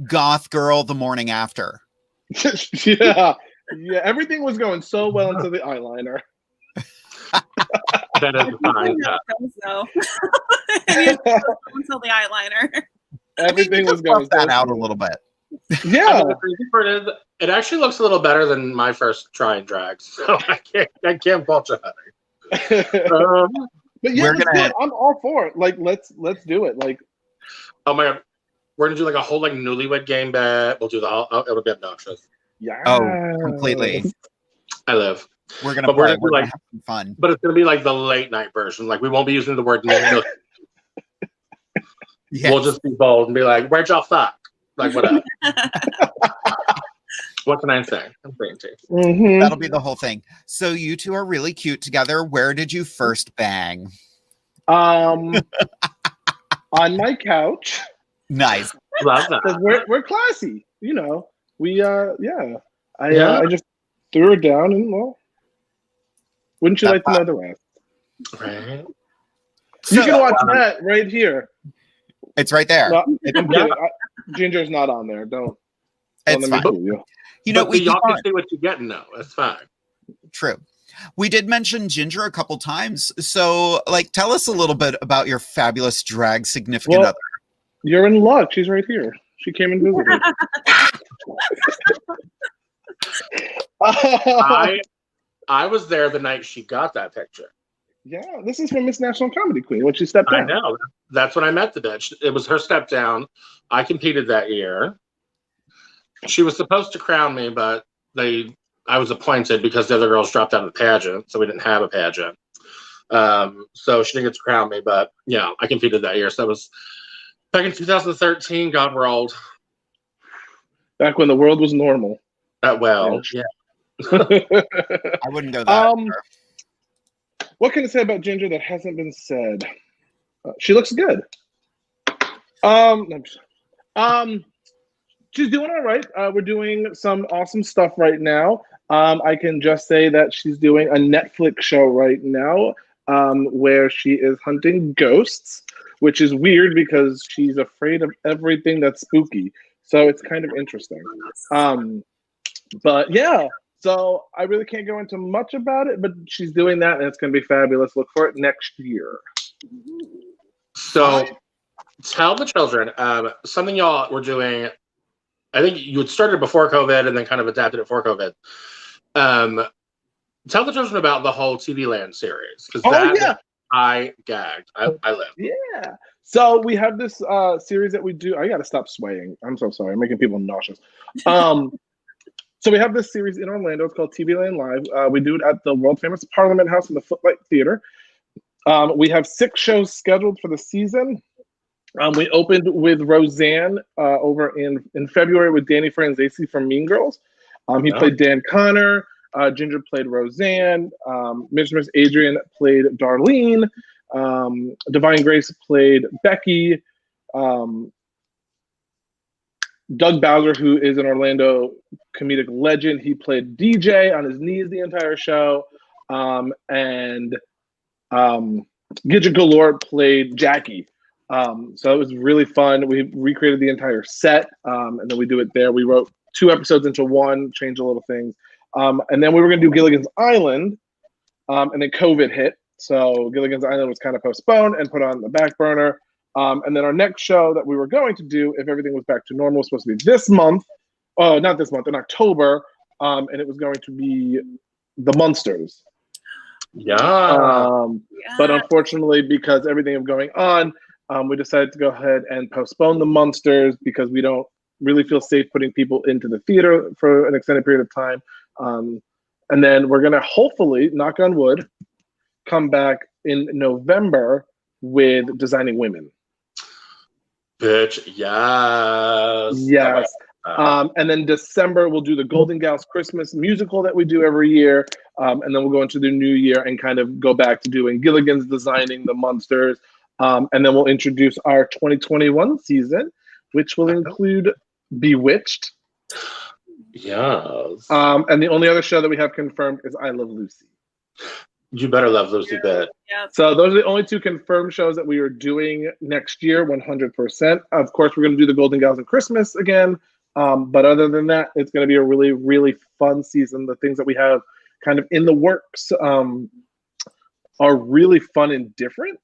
goth girl the morning after. Yeah. Everything was going so well until the eyeliner. That is fine. Until the eyeliner. Everything was going that out a little bit. Yeah. The crazy part is, it actually looks a little better than my first try and drag, so I can't fault you, honey. But yeah, I'm all for it. Like, let's do it. Like, oh my god, we're gonna do like a whole newlywed game bet. We'll do the whole. It'll be obnoxious. Yeah. Oh, completely. I live. We're gonna play. We're gonna have some fun. But it's gonna be like the late night version. Like, we won't be using the word no. Yes. We'll just be bold and be like, "Where'd y'all fuck?" Like, whatever. What can I say? I'm saying mm-hmm. That'll be the whole thing. So you two are really cute together. Where did you first bang? On my couch. Nice. Love that. We're classy, you know. We I just threw her down and well, wouldn't you like to know the rest? Right. You can watch that right here. It's right there. No, Ginger's not on there. Don't It's fine. You know, y'all can see what you're getting though. That's fine. True. We did mention Ginger a couple times. So, tell us a little bit about your fabulous drag significant other. You're in luck. She's right here. She came and visited. I was there the night she got that picture. Yeah, this is from Miss National Comedy Queen when she stepped down. I know. That's when I met the bitch. It was her step down. I competed that year. She was supposed to crown me, but I was appointed because the other girls dropped out of the pageant, so we didn't have a pageant. So she didn't get to crown me, but yeah, I competed that year. So that was back in 2013. God, we're old. Back when the world was normal. Yeah. I wouldn't go that far. What can I say about Ginger that hasn't been said? She looks good. She's doing all right. We're doing some awesome stuff right now. I can just say that she's doing a Netflix show right now where she is hunting ghosts, which is weird because she's afraid of everything that's spooky. So it's kind of interesting. But yeah, so I really can't go into much about it, but she's doing that and it's going to be fabulous. Look for it next year. So tell the children something y'all were doing I think you had started before COVID and then kind of adapted it for COVID. Tell the children about the whole TV Land series, because I gagged. I lived. Yeah. So we have this series that we do. I got to stop swaying. I'm so sorry. I'm making people nauseous. So we have this series in Orlando. It's called TV Land Live. We do it at the world famous Parliament House in the Footlight Theater. We have 6 shows scheduled for the season. We opened with Roseanne over in February with Danny Franzese from Mean Girls. He played Dan Connor. Ginger played Roseanne. Mistress Adrian played Darlene. Divine Grace played Becky. Doug Bowser, who is an Orlando comedic legend, he played DJ on his knees the entire show. And Gidget Galore played Jackie. So it was really fun. We recreated the entire set, and then we do it there. We wrote 2 episodes into one, changed a little things. And then we were going to do Gilligan's Island, and then COVID hit. So Gilligan's Island was kind of postponed and put on the back burner. And then our next show that we were going to do, if everything was back to normal, was supposed to be this month. Oh, not this month, in October. And it was going to be The Munsters. Yeah. But unfortunately, because everything was going on, we decided to go ahead and postpone The Munsters because we don't really feel safe putting people into the theater for an extended period of time. And then we're going to hopefully, knock on wood, come back in November with Designing Women. Bitch, yes. Yes. And then December, we'll do the Golden Gals Christmas musical that we do every year. And then we'll go into the new year and kind of go back to doing Gilligan's, Designing, The Munsters. And then we'll introduce our 2021 season, which will include Bewitched. Yes. And the only other show that we have confirmed is I Love Lucy. You better love Lucy, bitch. Yeah. So those are the only 2 confirmed shows that we are doing next year, 100%. Of course, we're going to do the Golden Gals and Christmas again. But other than that, it's going to be a really, really fun season. The things that we have kind of in the works are really fun and different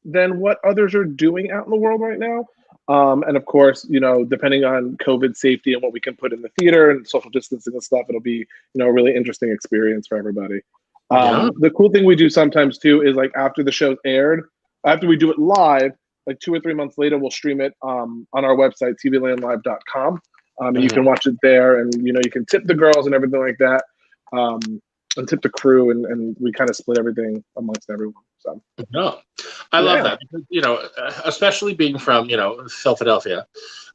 than what others are doing out in the world right now. And of course, you know, depending on COVID safety and what we can put in the theater and social distancing and stuff, it'll be, you know, a really interesting experience for everybody. The cool thing we do sometimes too is like after the show's aired, after we do it live, like 2 or 3 months later, we'll stream it on our website, tvlandlive.com. And you can watch it there, and you know, you can tip the girls and everything like that, and tip the crew, and we kind of split everything amongst everyone. So I love that because, you know, especially being from, you know, Philadelphia,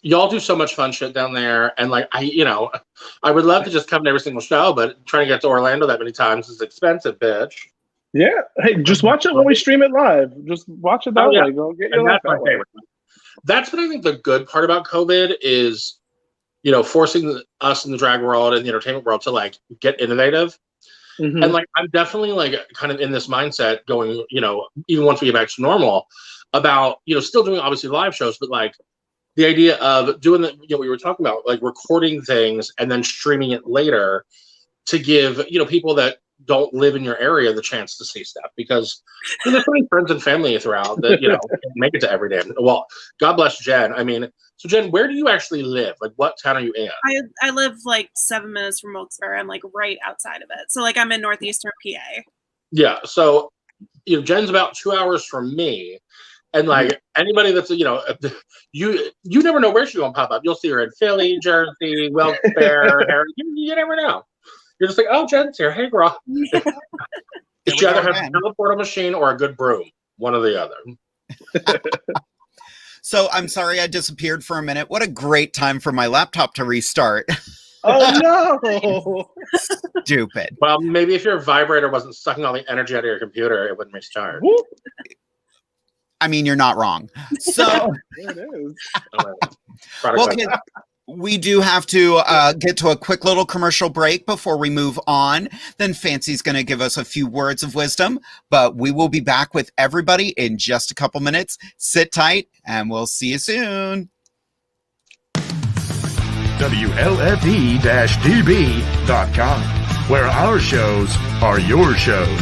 y'all do so much fun shit down there, and like I would love to just come to every single show, but trying to get to Orlando that many times is expensive, bitch. Yeah, hey, just watch it when we stream it live. Just watch it that way. Go get your life that way. That's what I think the good part about COVID is, you know, forcing us in the drag world and the entertainment world to like get innovative. And like, I'm definitely like kind of in this mindset going, you know, even once we get back to normal about, you know, still doing obviously live shows, but like the idea of doing the, you know, we were talking about like recording things and then streaming it later to give, you know, people that don't live in your area the chance to see stuff, because you know, there's so many friends and family throughout that, you know, make it to every day. Well, God bless Jen. I mean, so Jen, where do you actually live? Like, what town are you in? I live like 7 minutes from Wilkes-Barre. I'm like right outside of it. So like I'm in northeastern PA. Yeah. So, you know, Jen's about 2 hours from me. And like anybody that's, you know, you never know where she's going to pop up. You'll see her in Philly, Jersey, Wilkes-Barre. You never know. You're just like, oh, Jen's here. Hey, girl. She either has a teleporter machine or a good broom. One or the other. So I'm sorry I disappeared for a minute. What a great time for my laptop to restart. Oh, no. Stupid. Well, maybe if your vibrator wasn't sucking all the energy out of your computer, it wouldn't restart. I mean, you're not wrong. So There it is. well, kids, we do have to get to a quick little commercial break before we move on. Then Fancy's going to give us a few words of wisdom, but we will be back with everybody in just a couple minutes. Sit tight, and we'll see you soon. WLFE-DB.com, where our shows are your shows.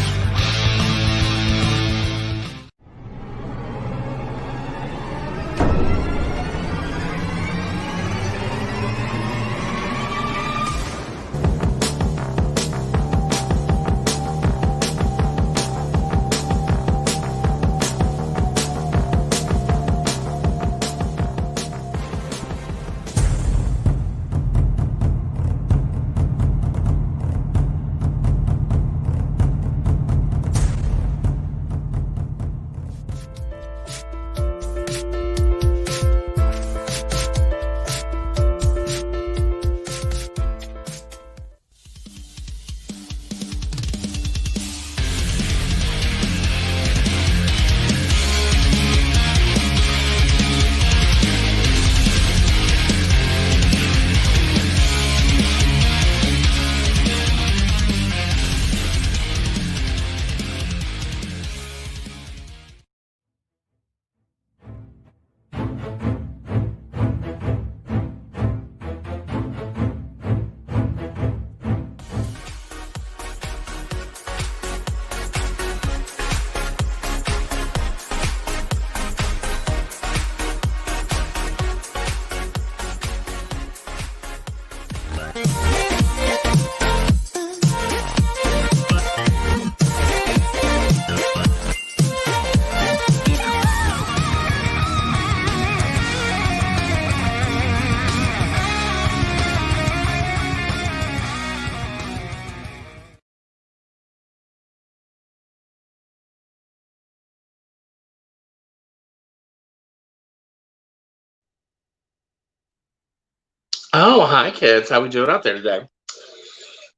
Oh, hi, kids. How we doing out there today?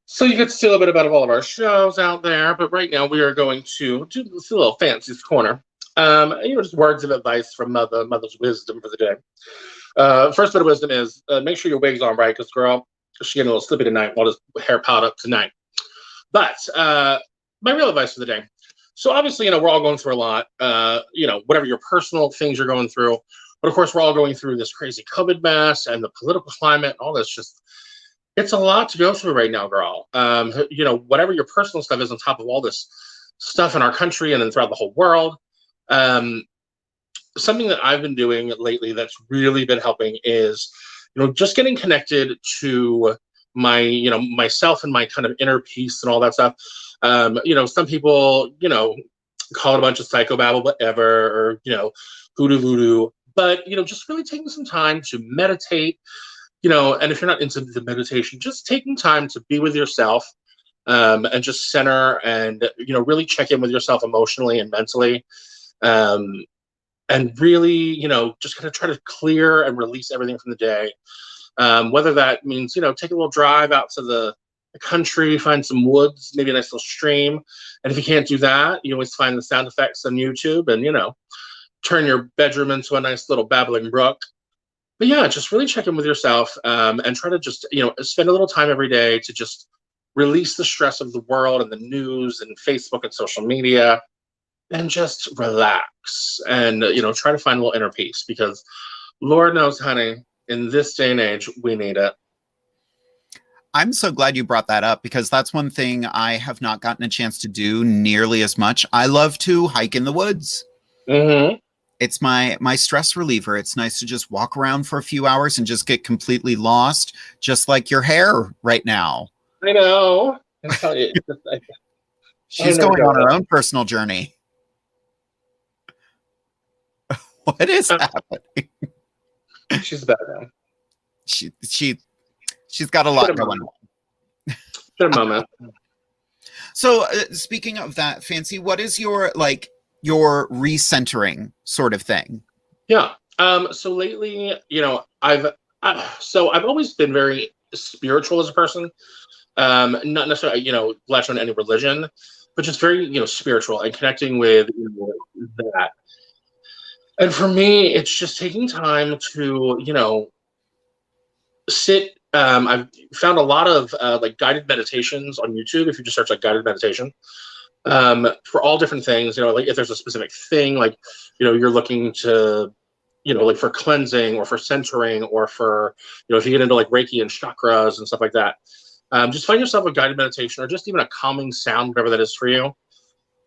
So you get to see a little bit about all of our shows out there, but right now we are going to do this little Fancy's Corner. Just words of advice from mother's wisdom for the day. First bit of wisdom is make sure your wig's on right, because girl, she's getting a little slippy tonight while this hair piled up tonight. But my real advice for the day. So obviously, we're all going through a lot. Whatever your personal things you're going through, but of course, we're all going through this crazy COVID mess and the political climate. All this it's a lot to go through right now, girl. Whatever your personal stuff is on top of all this stuff in our country and then throughout the whole world. Something that I've been doing lately that's really been helping is, just getting connected to my, myself and my kind of inner peace and all that stuff. Some people, call it a bunch of psychobabble, whatever, or, hoodoo voodoo. But, just really taking some time to meditate, and if you're not into the meditation, just taking time to be with yourself and just center and, really check in with yourself emotionally and mentally. And really, just kind of try to clear and release everything from the day. Whether that means, take a little drive out to the country, find some woods, maybe a nice little stream. And if you can't do that, you always find the sound effects on YouTube and, turn your bedroom into a nice little babbling brook. But yeah, just really check in with yourself and try to just, spend a little time every day to just release the stress of the world and the news and Facebook and social media and just relax and, try to find a little inner peace because Lord knows, honey, in this day and age, we need it. I'm so glad you brought that up because that's one thing I have not gotten a chance to do nearly as much. I love to hike in the woods. Mm-hmm. It's my stress reliever. It's nice to just walk around for a few hours and just get completely lost, just like your hair right now. I know. She's going on her own personal journey. What is happening? She's better now. She's got a lot going on. Good moment. So speaking of that, Fancy, what is your recentering sort of thing? Yeah. So lately, I've always been very spiritual as a person. Not necessarily, latch on to any religion, but just very, spiritual and connecting with that. And for me, it's just taking time to, sit. I've found a lot of guided meditations on YouTube. If you just search guided meditation, for all different things, if there's a specific thing, you're looking to, for cleansing or for centering or for, if you get into Reiki and chakras and stuff like that, just find yourself a guided meditation or just even a calming sound, whatever that is for you.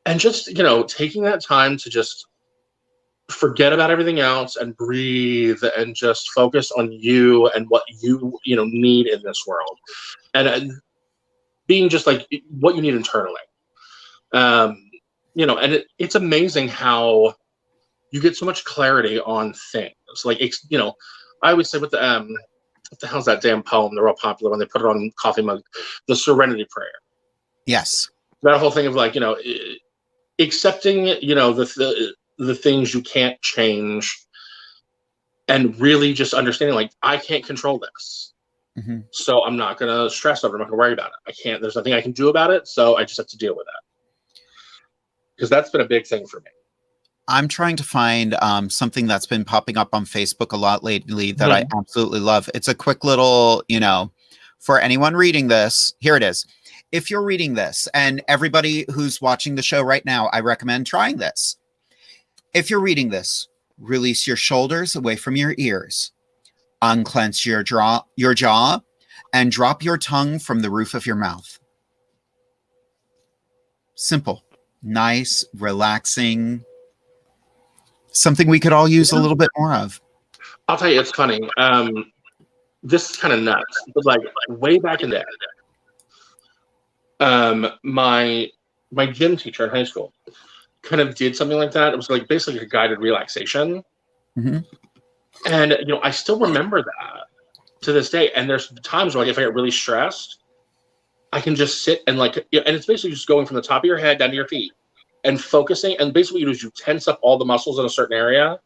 And just, taking that time to just forget about everything else and breathe and just focus on you and what you need in this world and being just what you need internally. And it's amazing how you get so much clarity on things. I always say what the hell's that damn poem? They're real popular when they put it on coffee mug, the Serenity Prayer. Yes. That whole thing of accepting, the things you can't change and really just understanding I can't control this. Mm-hmm. So I'm not going to stress over it. I'm not going to worry about it. There's nothing I can do about it. So I just have to deal with that. Because that's been a big thing for me. I'm trying to find something that's been popping up on Facebook a lot lately that I absolutely love. It's a quick little, for anyone reading this, here it is. If you're reading this and everybody who's watching the show right now, I recommend trying this. If you're reading this, release your shoulders away from your ears, unclench your jaw, and drop your tongue from the roof of your mouth. Simple, nice, relaxing, something we could all use a little bit more of. I'll tell you, it's funny. This is kind of nuts, but way back in the day, my gym teacher in high school kind of did something like that. It was basically a guided relaxation. Mm-hmm. And, I still remember that to this day. And there's times where if I get really stressed, I can just sit and and it's basically just going from the top of your head down to your feet and focusing. And basically what you do is you tense up all the muscles in a certain area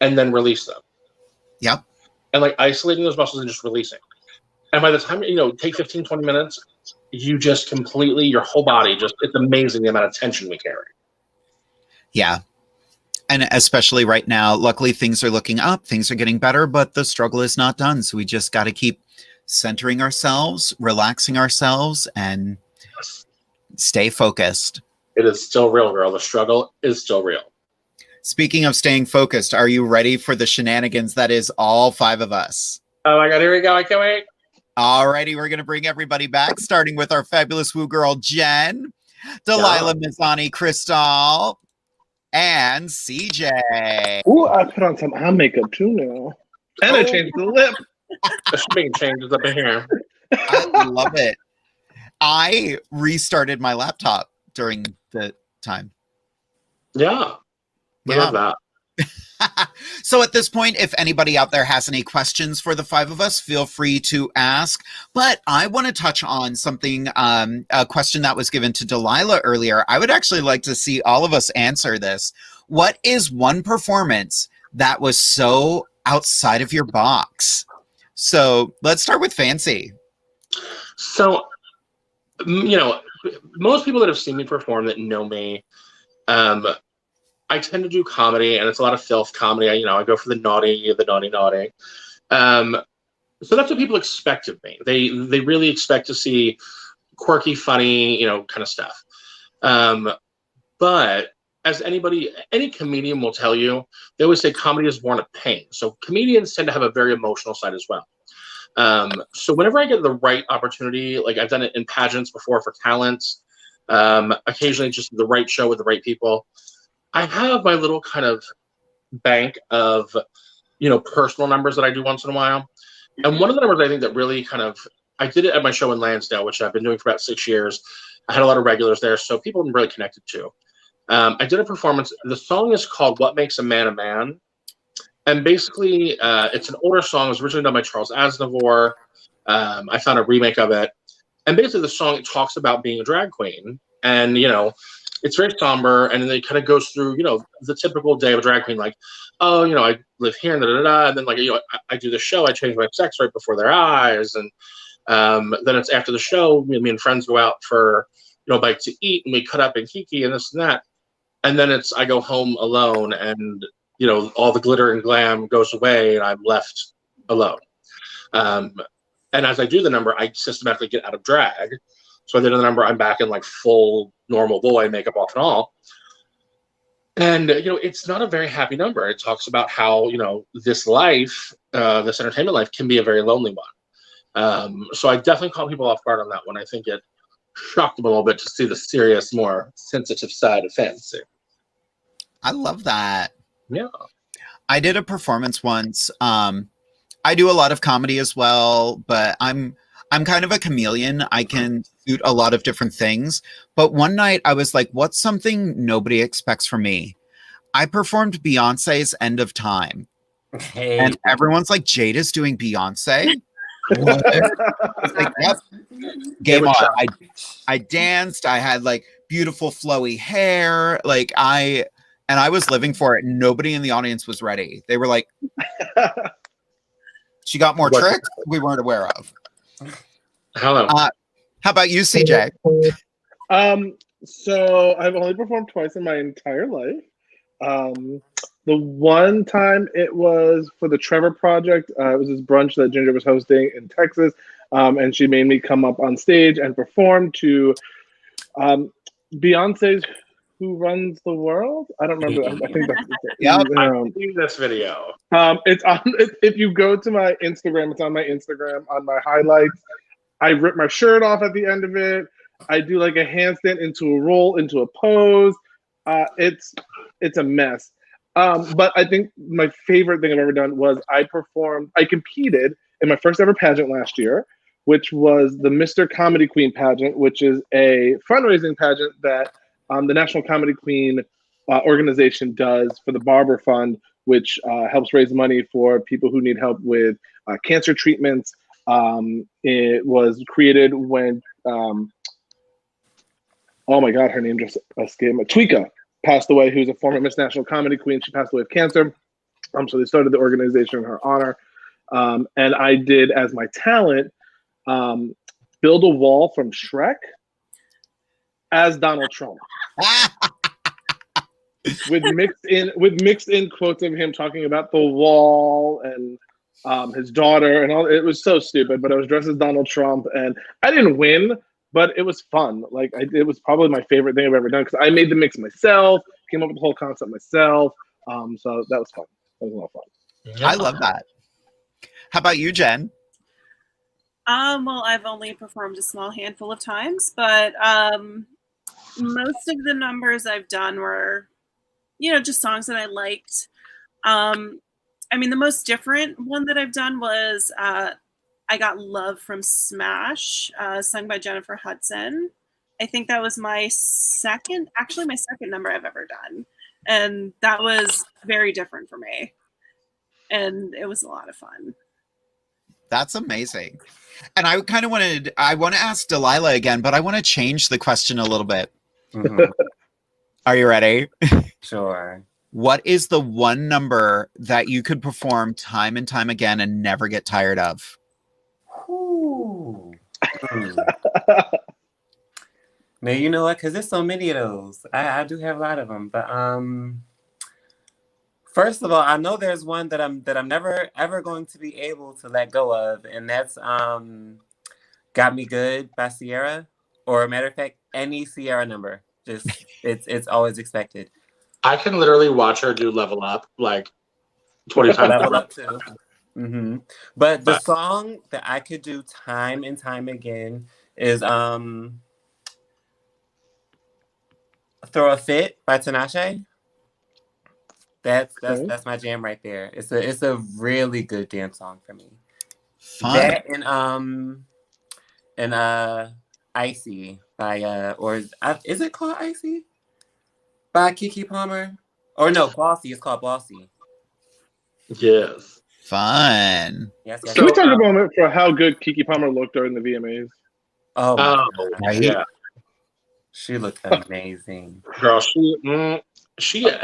and then release them. Yep. and like isolating those muscles and just releasing. And by the time, take 15, 20 minutes, you just completely, your whole body it's amazing the amount of tension we carry. Yeah. And especially right now, luckily things are looking up, things are getting better, but the struggle is not done. So we just got to keep centering ourselves, relaxing ourselves, and stay focused. It is still real, girl. The struggle is still real. Speaking of staying focused, are you ready for the shenanigans that is all 5 of us? Oh my God, here we go. I can't wait. Alrighty, we're going to bring everybody back, starting with our fabulous woo girl, Jen, Dalyla Mizoni Cristal, and Ceejay. Ooh, I put on some eye makeup too now. And I changed the lip. There's big changes up in here. I love it. I restarted my laptop during the time. Yeah. We love that. So at this point, if anybody out there has any questions for the 5 of us, feel free to ask. But I want to touch on something, a question that was given to Delilah earlier. I would actually like to see all of us answer this. What is one performance that was so outside of your box? So let's start with Fanci. So, most people that have seen me perform that know me, I tend to do comedy, and it's a lot of filth comedy. I go for the naughty. So that's what people expect of me. They really expect to see quirky, funny, kind of stuff. But as any comedian will tell you, they always say comedy is born of pain. So comedians tend to have a very emotional side as well. So whenever I get the right opportunity, like I've done it in pageants before for talents, occasionally just the right show with the right people, I have my little kind of bank of, personal numbers that I do once in a while. And one of the numbers I think that really I did it at my show in Lansdale, which I've been doing for about 6 years. I had a lot of regulars there, so people I'm really connected to. I did a performance. The song is called What Makes a Man a Man. And basically, it's an older song. It was originally done by Charles Aznavour. I found a remake of it. And basically, the song talks about being a drag queen. And, it's very somber, and then it kind of goes through, the typical day of a drag queen, like, oh, I live here, and then, like, I do the show, I change my sex right before their eyes, and then it's after the show, me and friends go out for, a bite to eat, and we cut up and kiki and this and that, and then I go home alone, and, all the glitter and glam goes away, and I'm left alone. And as I do the number, I systematically get out of drag. So I did the number, I'm back in like full normal boy makeup off and all. And, it's not a very happy number. It talks about how, this life, this entertainment life can be a very lonely one. So I definitely caught people off guard on that one. I think it shocked them a little bit to see the serious, more sensitive side of Fanci. I love that. Yeah. I did a performance once. I do a lot of comedy as well, but I'm kind of a chameleon. I can shoot a lot of different things. But one night I was like, what's something nobody expects from me? I performed Beyonce's End of Time. Hey. And everyone's like, Jade is doing Beyonce? What? It's like, yep. Game on. I danced. I had like beautiful flowy hair. Like I was living for it. Nobody in the audience was ready. They were like, she got more tricks we weren't aware of. Hello. How about you, Ceejay? So I've only performed twice in my entire life. The one time it was for the Trevor Project. It was this brunch that Ginger was hosting in Texas, and she made me come up on stage and perform to Beyonce's "Who Runs the World." I don't remember. I think that's I've seen this video. It's on. If you go to my Instagram, it's on my Instagram on my highlights. I rip my shirt off at the end of it. I do like a handstand into a roll, into a pose. It's a mess. But I think my favorite thing I've ever done was I competed in my first ever pageant last year, which was the Mr. Comedy Queen pageant, which is a fundraising pageant that the National Comedy Queen organization does for the Barber Fund, which helps raise money for people who need help with cancer treatments. It was created when, oh my God, her name just escaped me. Tweeka passed away, who's a former Miss National Comedy Queen. She passed away of cancer. So they started the organization in her honor. And I did as my talent build a wall from Shrek as Donald Trump. with mixed in quotes of him talking about the wall and his daughter and all. It was so stupid, but I was dressed as Donald Trump, and I didn't win, but it was fun. Like it was probably my favorite thing I've ever done because I made the mix myself, came up with the whole concept myself. So that was fun. That was a lot of fun. I love that. How about you, Jen? Well, I've only performed a small handful of times, but most of the numbers I've done were, just songs that I liked. I mean, the most different one that I've done was I Got Love from Smash, sung by Jennifer Hudson. I think that was my second number I've ever done. And that was very different for me. And it was a lot of fun. That's amazing. And I kind of I want to ask Delilah again, but I want to change the question a little bit. Mhm. Are you ready? Sure. What is the one number that you could perform time and time again and never get tired of? Ooh. Now, you know what? Because there's so many of those. I do have a lot of them. But first of all, I know there's one that I'm never ever going to be able to let go of, and that's "Got Me Good" by Sierra. Or a matter of fact, any Sierra number. Just it's always expected. I can literally watch her do Level Up like 20 times. Level Up too. Mm-hmm. But the song that I could do time and time again is "Throw a Fit" by Tinashe. That's my jam right there. It's a really good dance song for me. Fun. That and "Icy" by is it called "Icy" by Keke Palmer? Or no, "Bossy." It's called "Bossy." Yes. Fun. Yes. Can we talk a moment for how good Keke Palmer looked during the VMAs? Oh, my God. Right? Yeah. She looked amazing. Girl, she's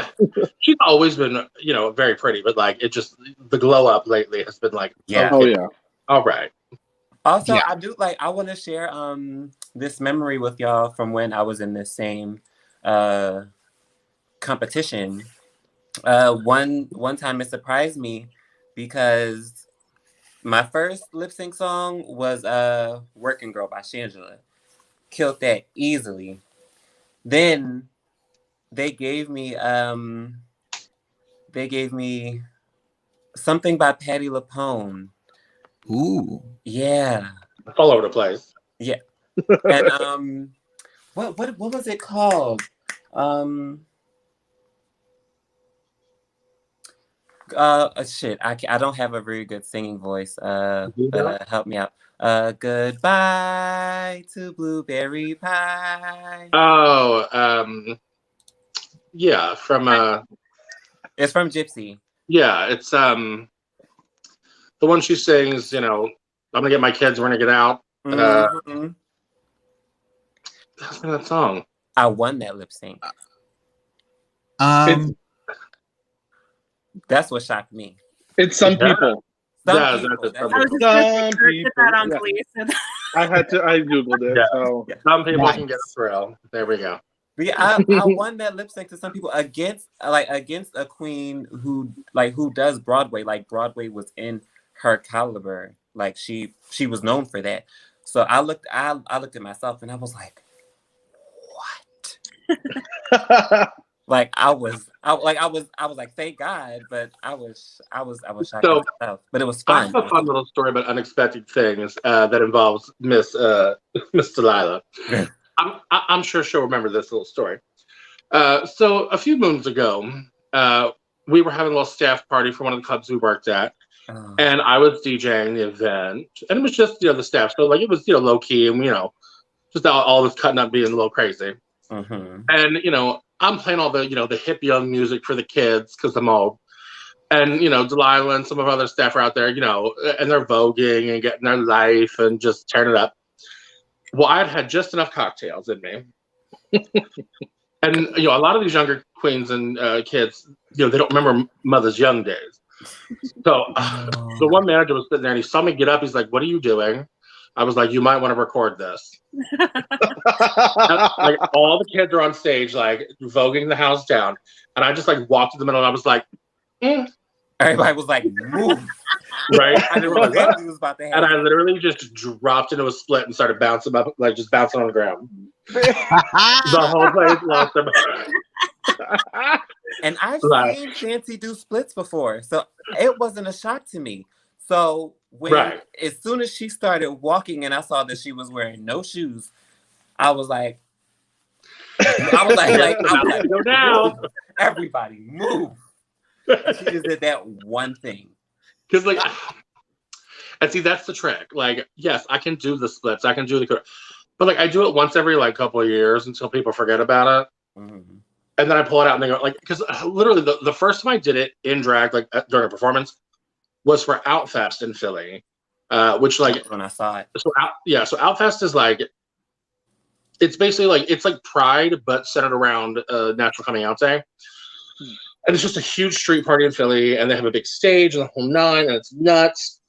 always been, very pretty, but like it just the glow up lately has been like, Yeah. Oh yeah. all right. Also, Yeah. I want to share this memory with y'all from when I was in this same competition. One time it surprised me because my first lip sync song was "Working Girl" by Shangela. Killed that easily. Then they gave me something by Patti LuPone. Ooh. Yeah. All over the place. Yeah. And what was it called? Shit, I don't have a very good singing voice. Help me out. Goodbye to blueberry pie. Oh, yeah, from It's from Gypsy. yeah, it's the one she sings, I'm gonna get my kids, we're gonna get out. Mm-hmm. That's that song. I won that lip sync. That's what shocked me. It's some people. Yeah, Some people. that's I was just Some going to people, put that on yeah. police. I googled it. Yeah. So Some people Nice. can get a thrill. There we go. But yeah, I won that lip sync to some people against a queen who does Broadway. Like Broadway was in her caliber. Like she was known for that. So I looked at myself and I was like, what? Like I was like, thank God, but I was shocked at myself. But it was I fun. have a fun little story about unexpected things that involves Miss Delilah. I'm sure she'll remember this little story. So a few moons ago, we were having a little staff party for one of the clubs we worked at, and I was DJing the event, and it was just the staff, so like it was low key and just all this cutting up being a little crazy, and I'm playing all the the hip young music for the kids because I'm old. And, Delilah and some of our other staff are out there, and they're voguing and getting their life and just tearing it up. Well, I'd had just enough cocktails in me. And, a lot of these younger queens and kids, they don't remember mother's young days. So the one manager was sitting there and he saw me get up. He's like, "What are you doing?" I was like, "You might want to record this." Like all the kids are on stage, like voguing the house down, and I just like walked to the middle and I was like, Everybody was like, "Move!" Right? I knew exactly what was about to happen. And I literally just dropped into a split and started bouncing up, like just bouncing on the ground. The whole place lost their mind. And I've seen Fanci do splits before, so it wasn't a shock to me. So when as soon as she started walking and I saw that she was wearing no shoes, I was like, go down. Everybody move. And she just did that one thing. Because like, and see, that's the trick. Like, yes, I can do the splits, I can do the, but like I do it once every like couple of years until people forget about it. Mm-hmm. And then I pull it out and they go like, because literally the first time I did it in drag, like during a performance, was for Outfest in Philly, which like when I saw it. So Outfest is like, it's basically like it's like Pride but centered around Natural Coming Out Day, and it's just a huge street party in Philly, and they have a big stage and the whole nine, and it's nuts.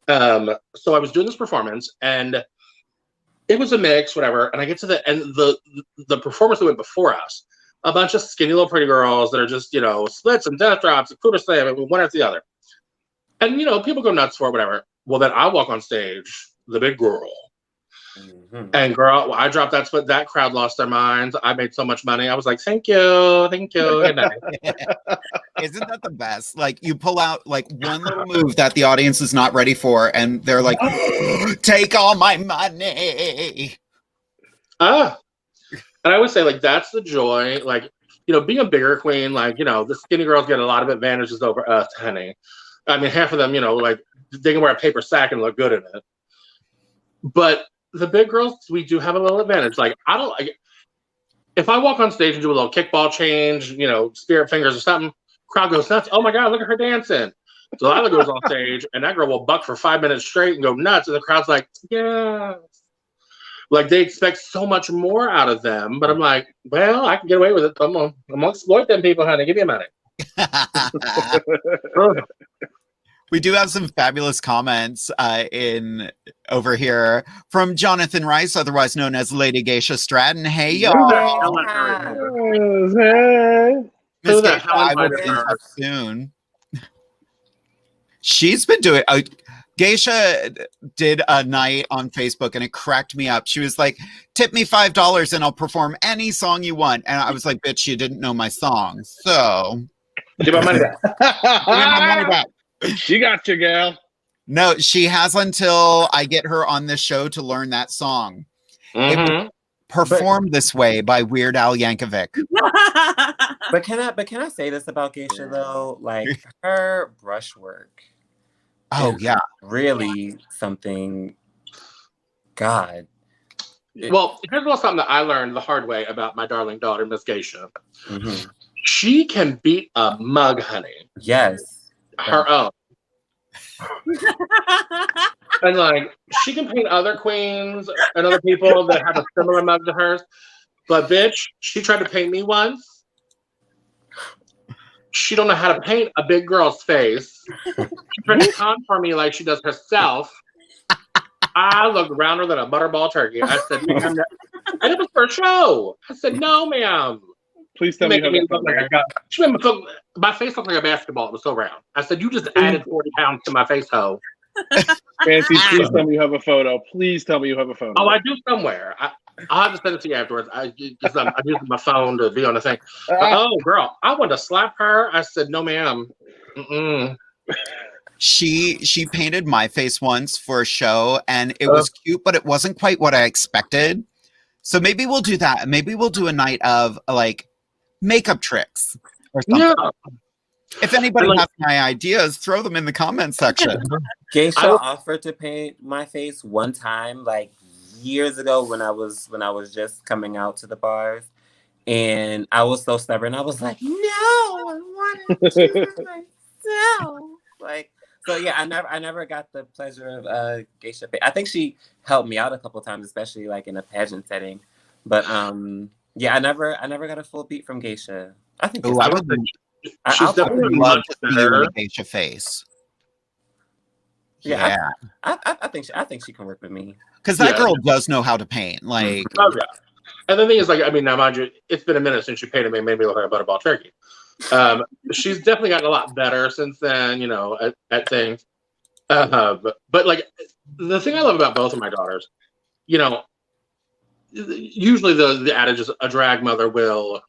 So I was doing this performance, and it was a mix, whatever. And I get to the performance that went before us. A bunch of skinny little pretty girls that are just, you know, splits and death drops and Cooper slam and one after the other. And, you know, people go nuts for it, whatever. Well, then I walk on stage, the big girl. Mm-hmm. And girl, I dropped that split. That crowd lost their minds. I made so much money. I was like, thank you. Good night. Isn't that the best? Like you pull out like one little move that the audience is not ready for. And they're like, take all my money. And I would say, like, that's the joy. Like, you know, being a bigger queen, like, you know, the skinny girls get a lot of advantages over us, honey. I mean, half of them, you know, like, they can wear a paper sack and look good in it. But the big girls, we do have a little advantage. Like, I don't like if I walk on stage and do a little kickball change, you know, spirit fingers or something, crowd goes nuts. Oh my God, look at her dancing. Delilah goes on stage and that girl will buck for 5 minutes straight and go nuts. And the crowd's like, yeah. Like they expect so much more out of them, but I'm like, well, I can get away with it. I'm gonna exploit them people, honey. Give me money. We do have some fabulous comments in over here from Jonathan Rice, otherwise known as Lady Geisha Stratton. Hey y'all. Miss Geisha, I will be in touch soon. She's been doing. Geisha did a night on Facebook and it cracked me up. She was like, tip me $5 and I'll perform any song you want. And I was like, bitch, you didn't know my song. So give my money back. Give my money back. She got you, gal. No, she has until I get her on this show to learn that song. Mm-hmm. Performed this way by Weird Al Yankovic. But can I say this about Geisha though? Like her brushwork. Oh yeah, really something. God. Well, here's something that I learned the hard way about my darling daughter, Miss Geisha. Mm-hmm. She can beat a mug, honey. Yes, her own. And like she can paint other queens and other people that have a similar mug to hers. But bitch, she tried to paint me once. She don't know how to paint a big girl's face. She tried to contour me like she does herself. I looked rounder than a butterball turkey. I said, ma'am, and it was for a show. I said, no, ma'am. Please tell me look like she made my face look like a basketball. It was so round. I said, you just added 40 pounds to my face, hoe. Fanci, please tell me you have a photo. Please tell me you have a photo. Oh, I do somewhere. I'll have to send it to you afterwards. I'm using my phone to be on the thing. But, oh, girl, I wanted to slap her. I said, no, ma'am. Mm-mm. She painted my face once for a show, and it was cute, but it wasn't quite what I expected. So maybe we'll do that. Maybe we'll do a night of like makeup tricks or something. Yeah. If anybody has my ideas, throw them in the comment section. Geisha offered to paint my face one time, like years ago when I was just coming out to the bars, and I was so stubborn. I was like, no, I want to do it myself. Like, so yeah, I never got the pleasure of Geisha. I think she helped me out a couple times, especially like in a pageant setting. But yeah, I never got a full beat from Geisha. I think She's I'll I definitely would probably, love much to see you in better. a geisha face. yeah, Yeah, I think she can work with me. because that Yeah. girl does know how to paint. Like, Oh yeah. And the thing is, like, I mean, now mind you, it's been a minute since she painted me, made me look like a butterball turkey. She's definitely gotten a lot better since then, you know, at things. But like, the thing I love about both of my daughters, you know, usually the adage is a drag mother will.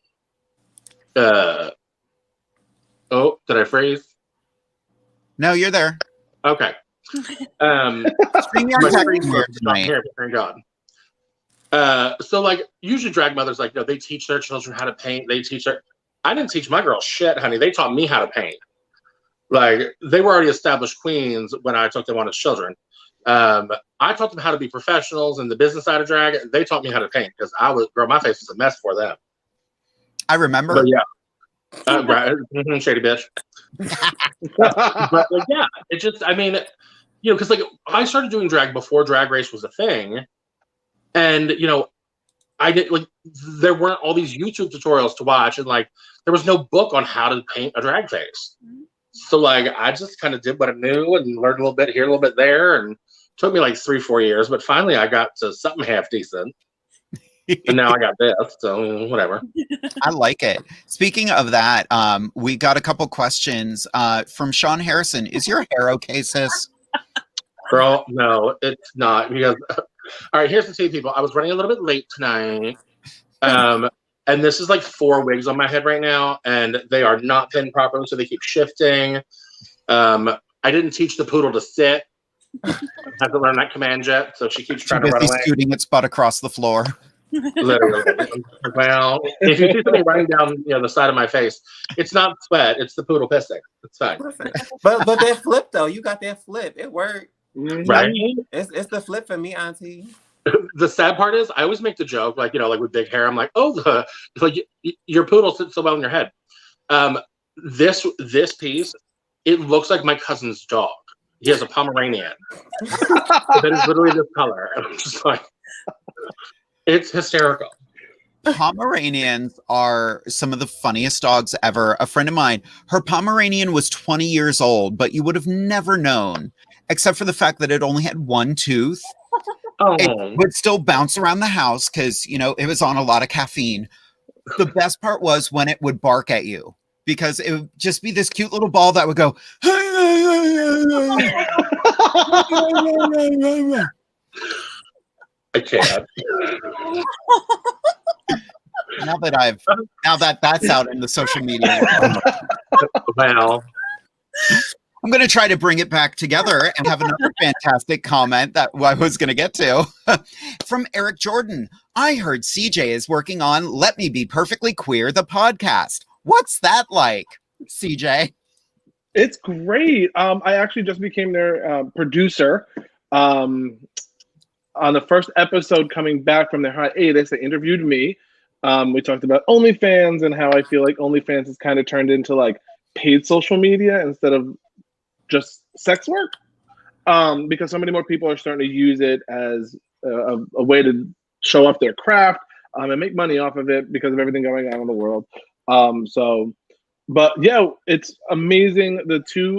Oh, did I phrase? no, you're there. Okay. My StreamYard's acting screen weird is not tonight. here, but thank God. So like usually drag mothers, like, you know, they teach their children how to paint. I didn't teach my girls shit, honey. They taught me how to paint. Like, they were already established queens when I took them on as children. I taught them how to be professionals in the business side of drag. They taught me how to paint because my face was a mess for them. I remember. But yeah, right, shady bitch. But like, yeah, it just, I mean, you know, because like I started doing drag before Drag Race was a thing, and you know, I did, like, there weren't all these YouTube tutorials to watch, and like there was no book on how to paint a drag face. So like I just kind of did what I knew and learned a little bit here, a little bit there, and it took me like 3-4 years, but finally I got to something half decent. And now I got this, so whatever. I like it. Speaking of that, we got a couple questions from Sean Harrison. Is your hair okay, sis? Girl, no, it's not, because all right, here's the tea, people. I was running a little bit late tonight. And this is like 4 wigs on my head right now, and they are not pinned properly, so they keep shifting. I didn't teach the poodle to sit. I haven't learned that command yet, so she keeps trying to run away. Scooting its butt across the floor. Literally. Well, if you see something running down, you know, the side of my face, it's not sweat, it's the poodle pissing. It's fine. But that flip though, you got that flip. It worked. Right? It's the flip for me, Auntie. The sad part is, I always make the joke, like, you know, like with big hair, I'm like, oh, like your poodle sits so well in your head. This piece, it looks like my cousin's dog. He has a Pomeranian that is literally this color. And I'm just like, it's hysterical. Pomeranians are some of the funniest dogs ever. A friend of mine, her Pomeranian was 20 years old, but you would have never known, except for the fact that it only had one tooth. Oh. It would still bounce around the house because, you know, it was on a lot of caffeine. The best part was when it would bark at you, because it would just be this cute little ball that would go. I can't. Now that that's out in the social media, Well, I'm going to try to bring it back together and have another fantastic comment that I was going to get to from Eric Jordan. I heard Ceejay is working on Let Me Be Perfectly Queer, the podcast. What's that like, Ceejay? It's great. I actually just became their producer. On the first episode coming back from their hiatus, they interviewed me. We talked about OnlyFans and how I feel like OnlyFans has kind of turned into like paid social media instead of just sex work, because so many more people are starting to use it as a way to show off their craft and make money off of it because of everything going on in the world. But yeah, it's amazing.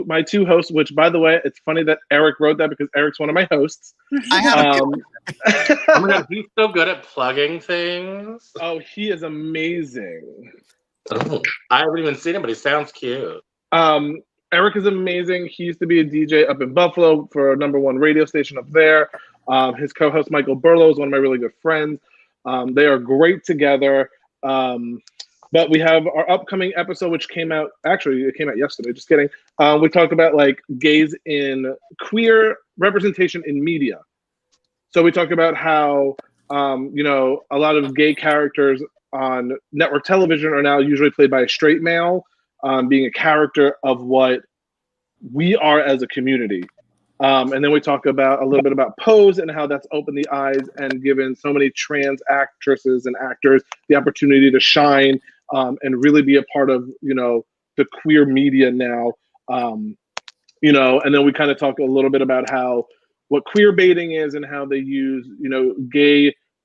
My two hosts, which by the way, it's funny that Eric wrote that because Eric's one of my hosts. I have oh my God, he's so good at plugging things. Oh, he is amazing. Oh, I haven't even seen him, but he sounds cute. Eric is amazing. He used to be a DJ up in Buffalo for a #1 radio station up there. His co-host Michael Burlow is one of my really good friends. They are great together. But we have our upcoming episode, which came out, actually, it came out yesterday, just kidding. We talked about like gays in queer representation in media. So we talked about how, you know, a lot of gay characters on network television are now usually played by a straight male, being a character of what we are as a community. And then we talk about a little bit about Pose and how that's opened the eyes and given so many trans actresses and actors the opportunity to shine and really be a part of, you know, the queer media now. You know, and then we kind of talk a little bit about what queer baiting is and how they use, you know,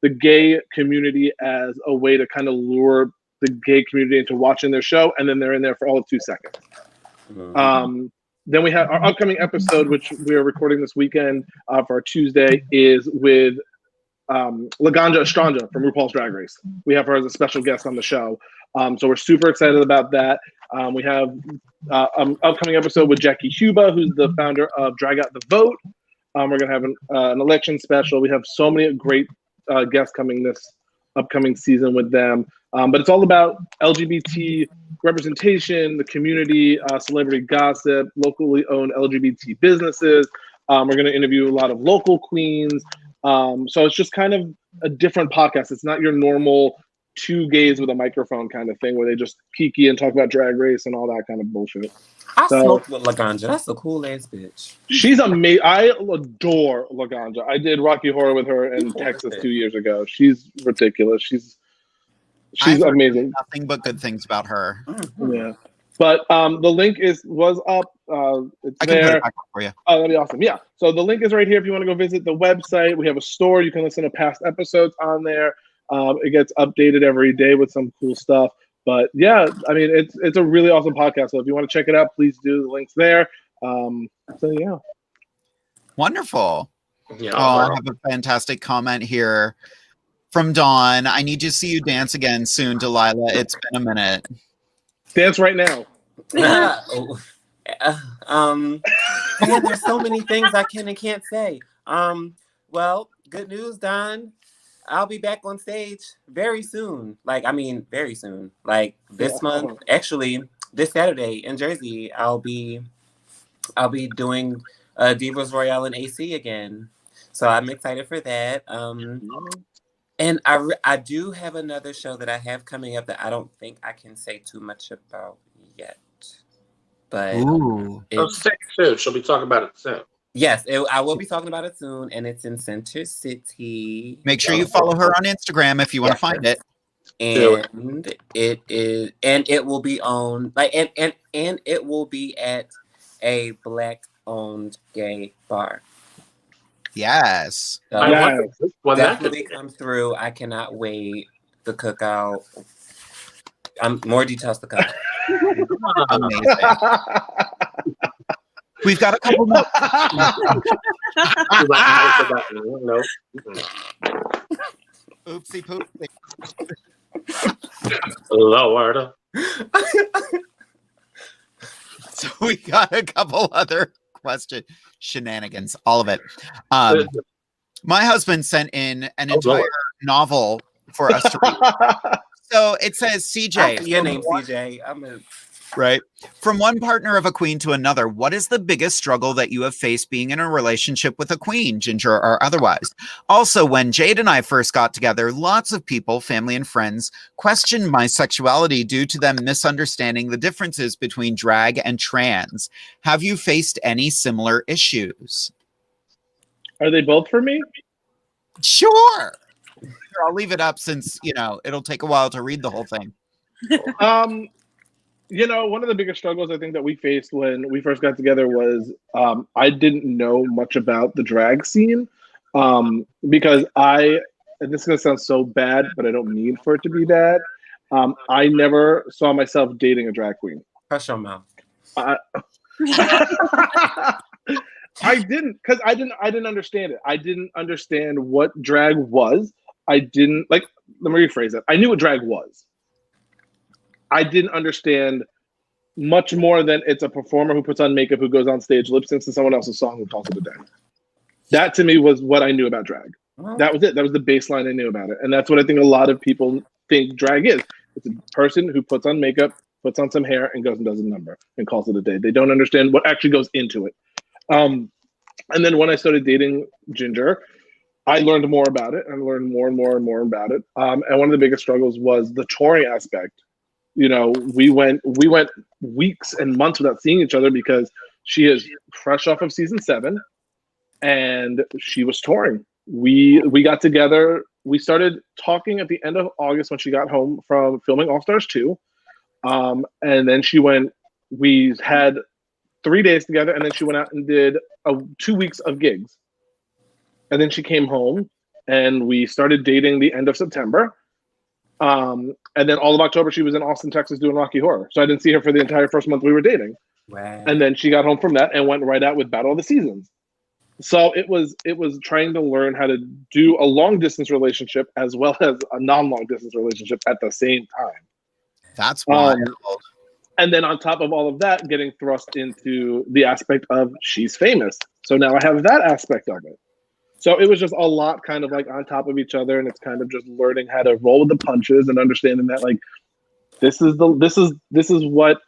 the gay community as a way to kind of lure the gay community into watching their show, and then they're in there for all of 2 seconds. Then we have our upcoming episode, which we are recording this weekend for our Tuesday, is with Laganja Estranja from RuPaul's Drag Race. We have her as a special guest on the show. So we're super excited about that. We have an upcoming episode with Jackie Huba, who's the founder of Drag Out the Vote. We're going to have an election special. We have so many great guests coming this upcoming season with them. But it's all about LGBT representation, the community, celebrity gossip, locally owned LGBT businesses. We're going to interview a lot of local queens. So it's just kind of a different podcast. It's not your normal two gays with a microphone kind of thing where they just kiki and talk about Drag Race and all that kind of bullshit. I smoked with Laganja. That's a cool ass bitch. She's amazing. I adore Laganja. I did Rocky Horror with her in Texas 2 years ago. She's ridiculous. She's amazing. Nothing but good things about her. Yeah. But the link was up. It's I can there. put it back up for you. Oh, that'd be awesome. Yeah. So the link is right here if you want to go visit the website. We have a store. You can listen to past episodes on there. It gets updated every day with some cool stuff. But yeah, I mean, it's a really awesome podcast. So if you want to check it out, please do. The link's there. So yeah. Wonderful. Yeah. I have a fantastic comment here from Dawn. I need to see you dance again soon, Delilah. It's been a minute. Dance right now. Yeah, there's so many things I can and can't say. Well, good news, Don. I'll be back on stage very soon. Very soon. Like this month, actually, this Saturday in Jersey, I'll be doing Divas Royale in AC again. So I'm excited for that. And I do have another show that I have coming up that I don't think I can say too much about yet. But Stay tuned. She'll be talking about it soon. Yes, I will be talking about it soon, and it's in Center City. Make sure you follow her on Instagram if you want to find it. And it will be owned and it will be at a Black-owned gay bar. Yes. So definitely come through. I cannot wait. The cookout. More details to come. Amazing. We've got a couple more. Oopsie poopsie. Lord. So we got a couple other questions. Shenanigans, all of it. My husband sent in an entire novel for us to read. So it says, Ceejay. Your name, Ceejay. Right. From one partner of a queen to another, what is the biggest struggle that you have faced being in a relationship with a queen, ginger or otherwise? Also, when Jade and I first got together, lots of people, family and friends, questioned my sexuality due to them misunderstanding the differences between drag and trans. Have you faced any similar issues? Are they both for me? Sure. I'll leave it up since, it'll take a while to read the whole thing. One of the biggest struggles I think that we faced when we first got together was I didn't know much about the drag scene because and this is going to sound so bad, but I don't mean for it to be bad. I never saw myself dating a drag queen. Hush your mouth. I didn't, because I didn't understand it. I didn't understand what drag was. Let me rephrase that. I knew what drag was. I didn't understand much more than it's a performer who puts on makeup, who goes on stage, lip syncs to someone else's song, and calls it a day. That to me was what I knew about drag. That was it. That was the baseline I knew about it. And that's what I think a lot of people think drag is. It's a person who puts on makeup, puts on some hair, and goes and does a number and calls it a day. They don't understand what actually goes into it. And then when I started dating Ginger, I learned more about it and learned more and more and more about it. And one of the biggest struggles was the touring aspect. We went weeks and months without seeing each other because she is fresh off of season 7 and she was touring. We got together. We started talking at the end of August when she got home from filming All Stars 2. And then we had 3 days together, and then she went out and did 2 weeks of gigs. And then she came home and we started dating the end of September. And then all of October, she was in Austin, Texas doing Rocky Horror. So I didn't see her for the entire first month we were dating. Wow. And then she got home from that and went right out with Battle of the Seasons. So it was trying to learn how to do a long distance relationship as well as a non-long distance relationship at the same time. That's wild. And then on top of all of that, getting thrust into the aspect of she's famous. So now I have that aspect of it. So it was just a lot kind of like on top of each other, and it's kind of just learning how to roll with the punches and understanding that like this is what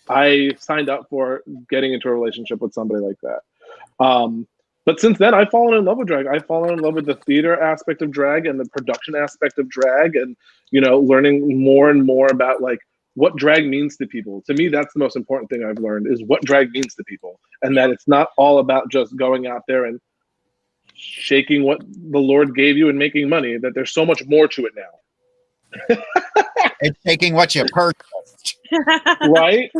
I signed up for, getting into a relationship with somebody like that. But since then, I've fallen in love with drag. I've fallen in love with the theater aspect of drag and the production aspect of drag, and learning more and more about like what drag means to people. To me, that's the most important thing I've learned, is what drag means to people, and that it's not all about just going out there and shaking what the Lord gave you and making money. That there's so much more to it now. It's taking what you purchased. Right?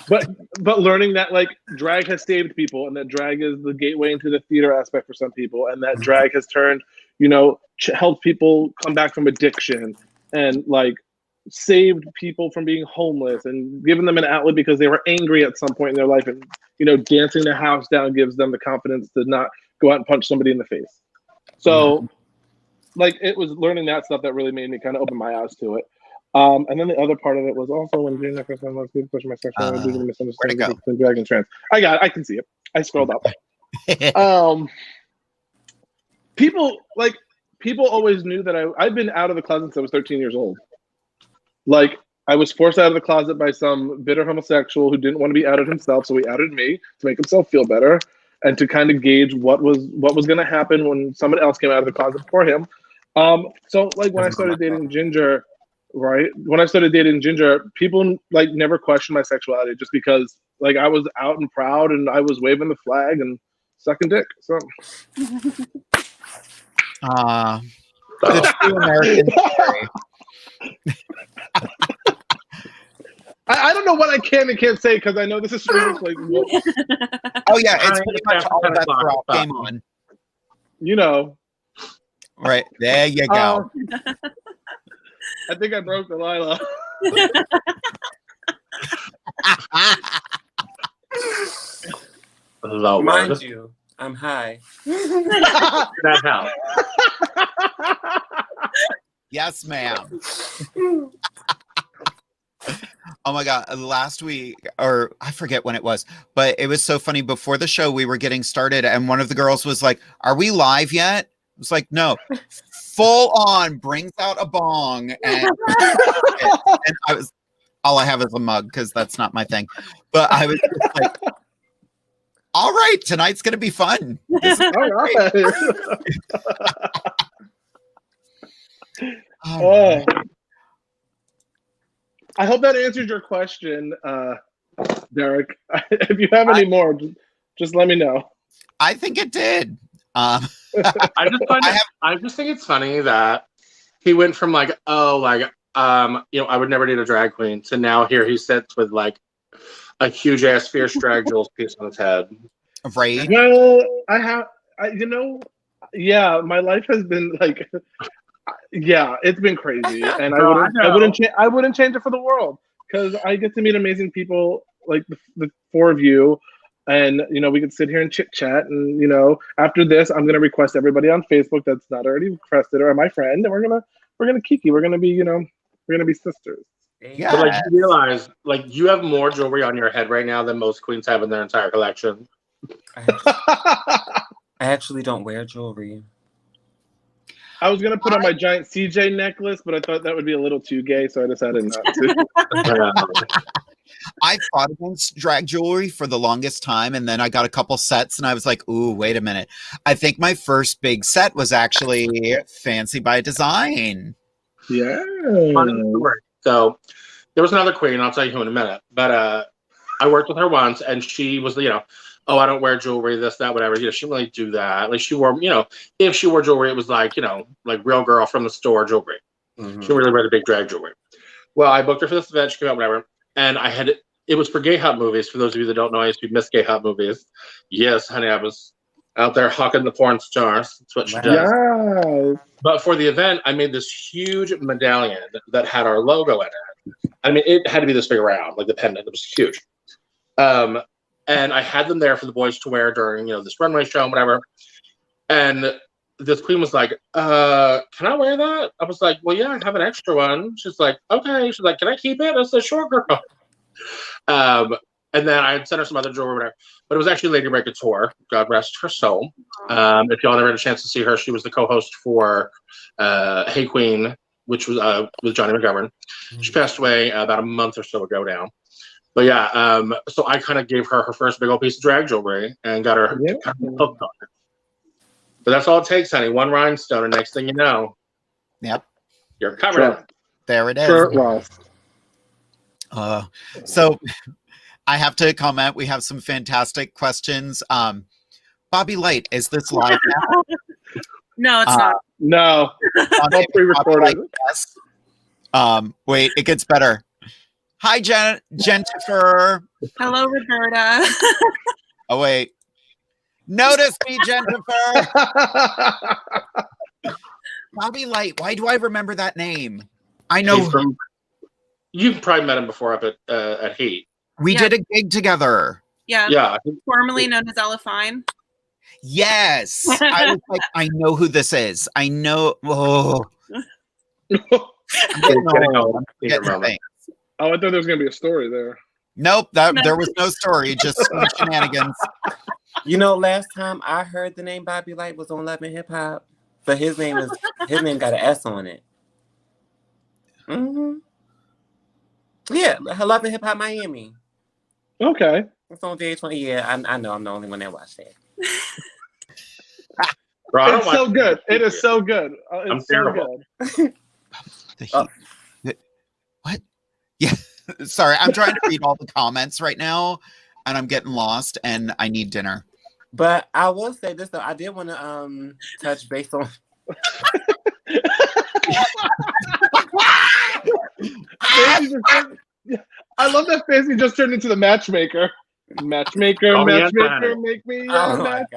But learning that like drag has saved people, and that drag is the gateway into the theater aspect for some people, and that drag has turned, helped people come back from addiction, and like saved people from being homeless, and given them an outlet because they were angry at some point in their life, and dancing the house down gives them the confidence to not go out and punch somebody in the face. So like it was learning that stuff that really made me kind of open my eyes to it. And then the other part of it was also when Jane and Fanci loves me, push my sexuality due to misunderstanding between drag and trans. I can see it. I scrolled up. People always knew that I've been out of the closet since I was 13 years old. Like I was forced out of the closet by some bitter homosexual who didn't want to be outed himself, so he outed me to make himself feel better and to kind of gauge what was going to happen when someone else came out of the closet for him. So like when I started dating Ginger, right? When I started dating Ginger, people like never questioned my sexuality just because like I was out and proud and I was waving the flag and sucking dick. So the true American story. I don't know what I can and can't say because I know this is like oh yeah, it's pretty much all that throughout. Game on. Right, there you go. I think I broke Delilah. Mind you, I'm high. That helps. Yes, ma'am. Oh my God, last week, or I forget when it was, but it was so funny. Before the show, we were getting started, and one of the girls was like, "Are we live yet?" It was like, "No." Full on brings out a bong, and I was, all I have is a mug because that's not my thing. But I was just like, all right, tonight's gonna be fun. This is all right. Right. I hope that answers your question, Derek. If you have any more, just let me know. I think it did. I just think it's funny that he went from like, I would never date a drag queen, to now here he sits with like a huge ass fierce drag jewels piece on his head. Right. Well, my life has been like, it's been crazy, and I wouldn't change it for the world, because I get to meet amazing people like the four of you. And we could sit here and chit chat, and after this, I'm gonna request everybody on Facebook that's not already requested or my friend, and we're gonna kiki. We're gonna be sisters. Yeah. But like you realize, like you have more jewelry on your head right now than most queens have in their entire collection. I actually don't wear jewelry. I was gonna put on my giant Ceejay necklace, but I thought that would be a little too gay, so I decided not to. I fought against drag jewelry for the longest time, and then I got a couple sets, and I was like, ooh, wait a minute. I think my first big set was actually Fancy by Design. Yeah. So there was another queen, I'll tell you who in a minute, but I worked with her once, and she was, I don't wear jewelry, this, that, whatever. She didn't really do that. Like she wore, if she wore jewelry, it was like, like real girl from the store jewelry. Mm-hmm. She didn't really wear the big drag jewelry. Well, I booked her for this event. She came out, whatever. And it was for gay hot movies. For those of you that don't know, I used to be Miss Gay Hot Movies. Yes, honey, I was out there hawking the porn stars. That's what she does. Yeah. But for the event, I made this huge medallion that had our logo in it. I mean, it had to be this big around, like the pendant. It was huge. And I had them there for the boys to wear during, this runway show and whatever. And this queen was like, can I wear that? I was like, well, yeah, I have an extra one. She's like, okay. She's like, can I keep it? I said, sure, girl. And then I had sent her some other jewelry or whatever. But it was actually Lady Ray Couture. God rest her soul. If y'all never had a chance to see her, she was the co-host for Hey Queen, which was with Johnny McGovern. She passed away about a month or so ago now. But yeah, so I kind of gave her first big old piece of drag jewelry and got her kind of hooked on it. But that's all it takes, honey. One rhinestone, and next thing you know, yep, you're covered. There it is. Shirt lost. So I have to comment. We have some fantastic questions. Bobby Light, is this live now? No, it's not. No, all pre-recorded. Yes. Wait, it gets better. Hi, Jennifer. Hello, Roberta. Oh, wait. Notice me, Jennifer. Bobby Light. Why do I remember that name? I know. You've probably met him before up at Heat. We did a gig together. Yeah. Yeah. Formerly known as Ella Fine. Yes. I was like, I know who this is. I know. Oh. Oh, I thought there was going to be a story there. Nope, there was no story, just shenanigans. Last time I heard the name Bobby Light was on Love and Hip Hop, but his name got an S on it. Mm-hmm. Yeah, Love and Hip Hop Miami. Okay. It's on VH1. Yeah, I know I'm the only one that watched that. Bro, it's so good. It is so good. I'm so terrible. Good. What? Yeah. Sorry, I'm trying to read all the comments right now, and I'm getting lost, and I need dinner. But I will say this, though. I did want to touch base on... I love that Fancy just turned into the matchmaker. Matchmaker, make me a match.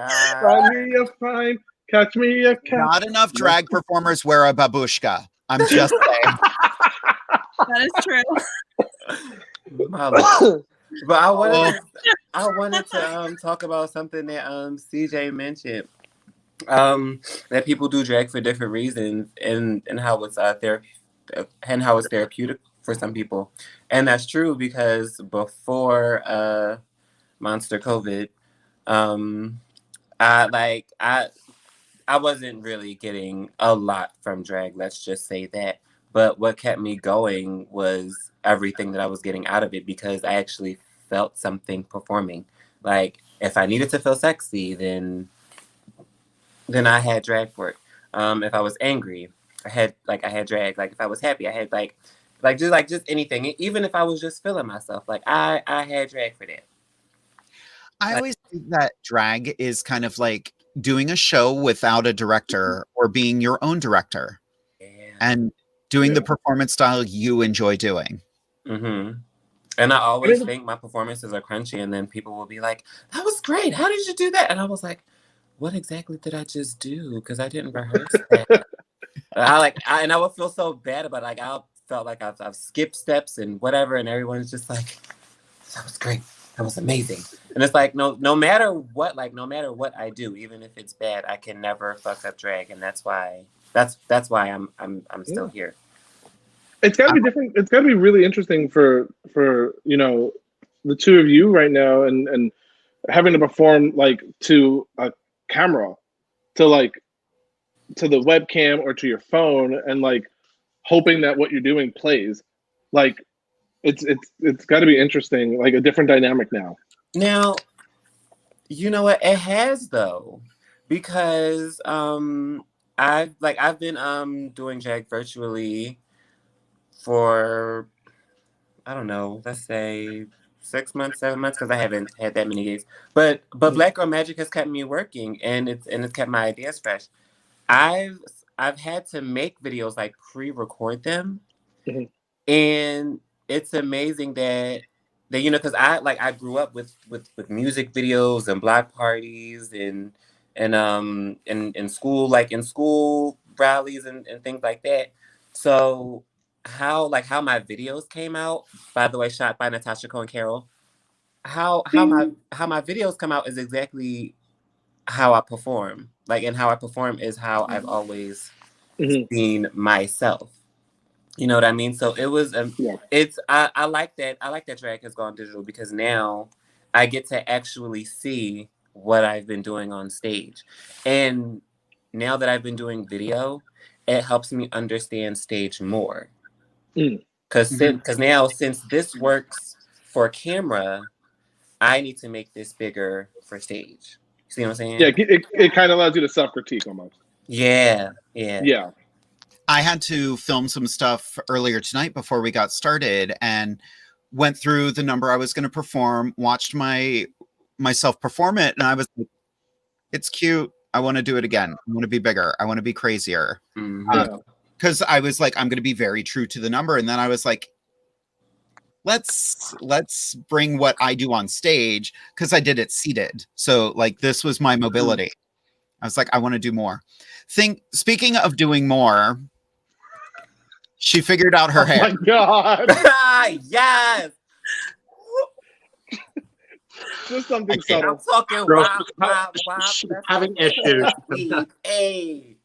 Find me a fine, catch me a cat. Not enough drag performers wear a babushka. I'm just saying. That is true. But I wanted to talk about something that Ceejay mentioned. That people do drag for different reasons, and how it's therapeutic for some people, and that's true because before Monster COVID, I wasn't really getting a lot from drag. Let's just say that. But what kept me going was everything that I was getting out of it, because I actually felt something performing. Like, if I needed to feel sexy, then I had drag for it. If I was angry, I had drag. Like, if I was happy, I had just anything. Even if I was just feeling myself, like I had drag for that. I always think that drag is kind of like doing a show without a director or being your own director. Yeah. And doing the performance style you enjoy doing. Mm-hmm. And I always think my performances are crunchy, and then people will be like, that was great. How did you do that? And I was like, what exactly did I just do? Because I didn't rehearse that. And I would feel so bad about it. Like, I felt like I've skipped steps and whatever, and everyone's just like, that was great. That was amazing. And it's like, no matter what I do, even if it's bad, I can never fuck up drag. And that's why I'm still here. It's got to be different. It's got to be really interesting for the two of you right now, and having to perform like to a camera, to the webcam or to your phone, and like hoping that what you're doing plays. Like, it's got to be interesting, like a different dynamic now. Now, you know what? It has, though, because I've been doing drag virtually for, I don't know, let's say 6 months, 7 months, because I haven't had that many gigs. But Black Girl Magic has kept me working, and it's kept my ideas fresh. I've had to make videos, like pre-record them, and it's amazing that because I grew up with music videos and block parties and in school, like in school rallies and things like that. So how my videos came out, by the way, shot by Natasha Cohen Carroll. How my videos come out is exactly how I perform. Like, and how I perform is how I've always seen myself. You know what I mean? So it was I like that. I like that drag has gone digital because now I get to actually see what I've been doing on stage. And now that I've been doing video, it helps me understand stage more. Because now, since this works for camera, I need to make this bigger for stage. See what I'm saying? Yeah, it kind of allows you to self-critique almost. Yeah. I had to film some stuff earlier tonight before we got started and went through the number I was going to perform, watched myself perform it, and I was like, it's cute. I want to do it again. I want to be bigger. I want to be crazier. Because I was like, I'm going to be very true to the number. And then I was like, let's bring what I do on stage, because I did it seated. So like this was my mobility. I was like, I want to do more. Speaking of doing more, she figured out her hair. Oh my God. Yes. Just something subtle. I'm talking wild. Having issues. Hey.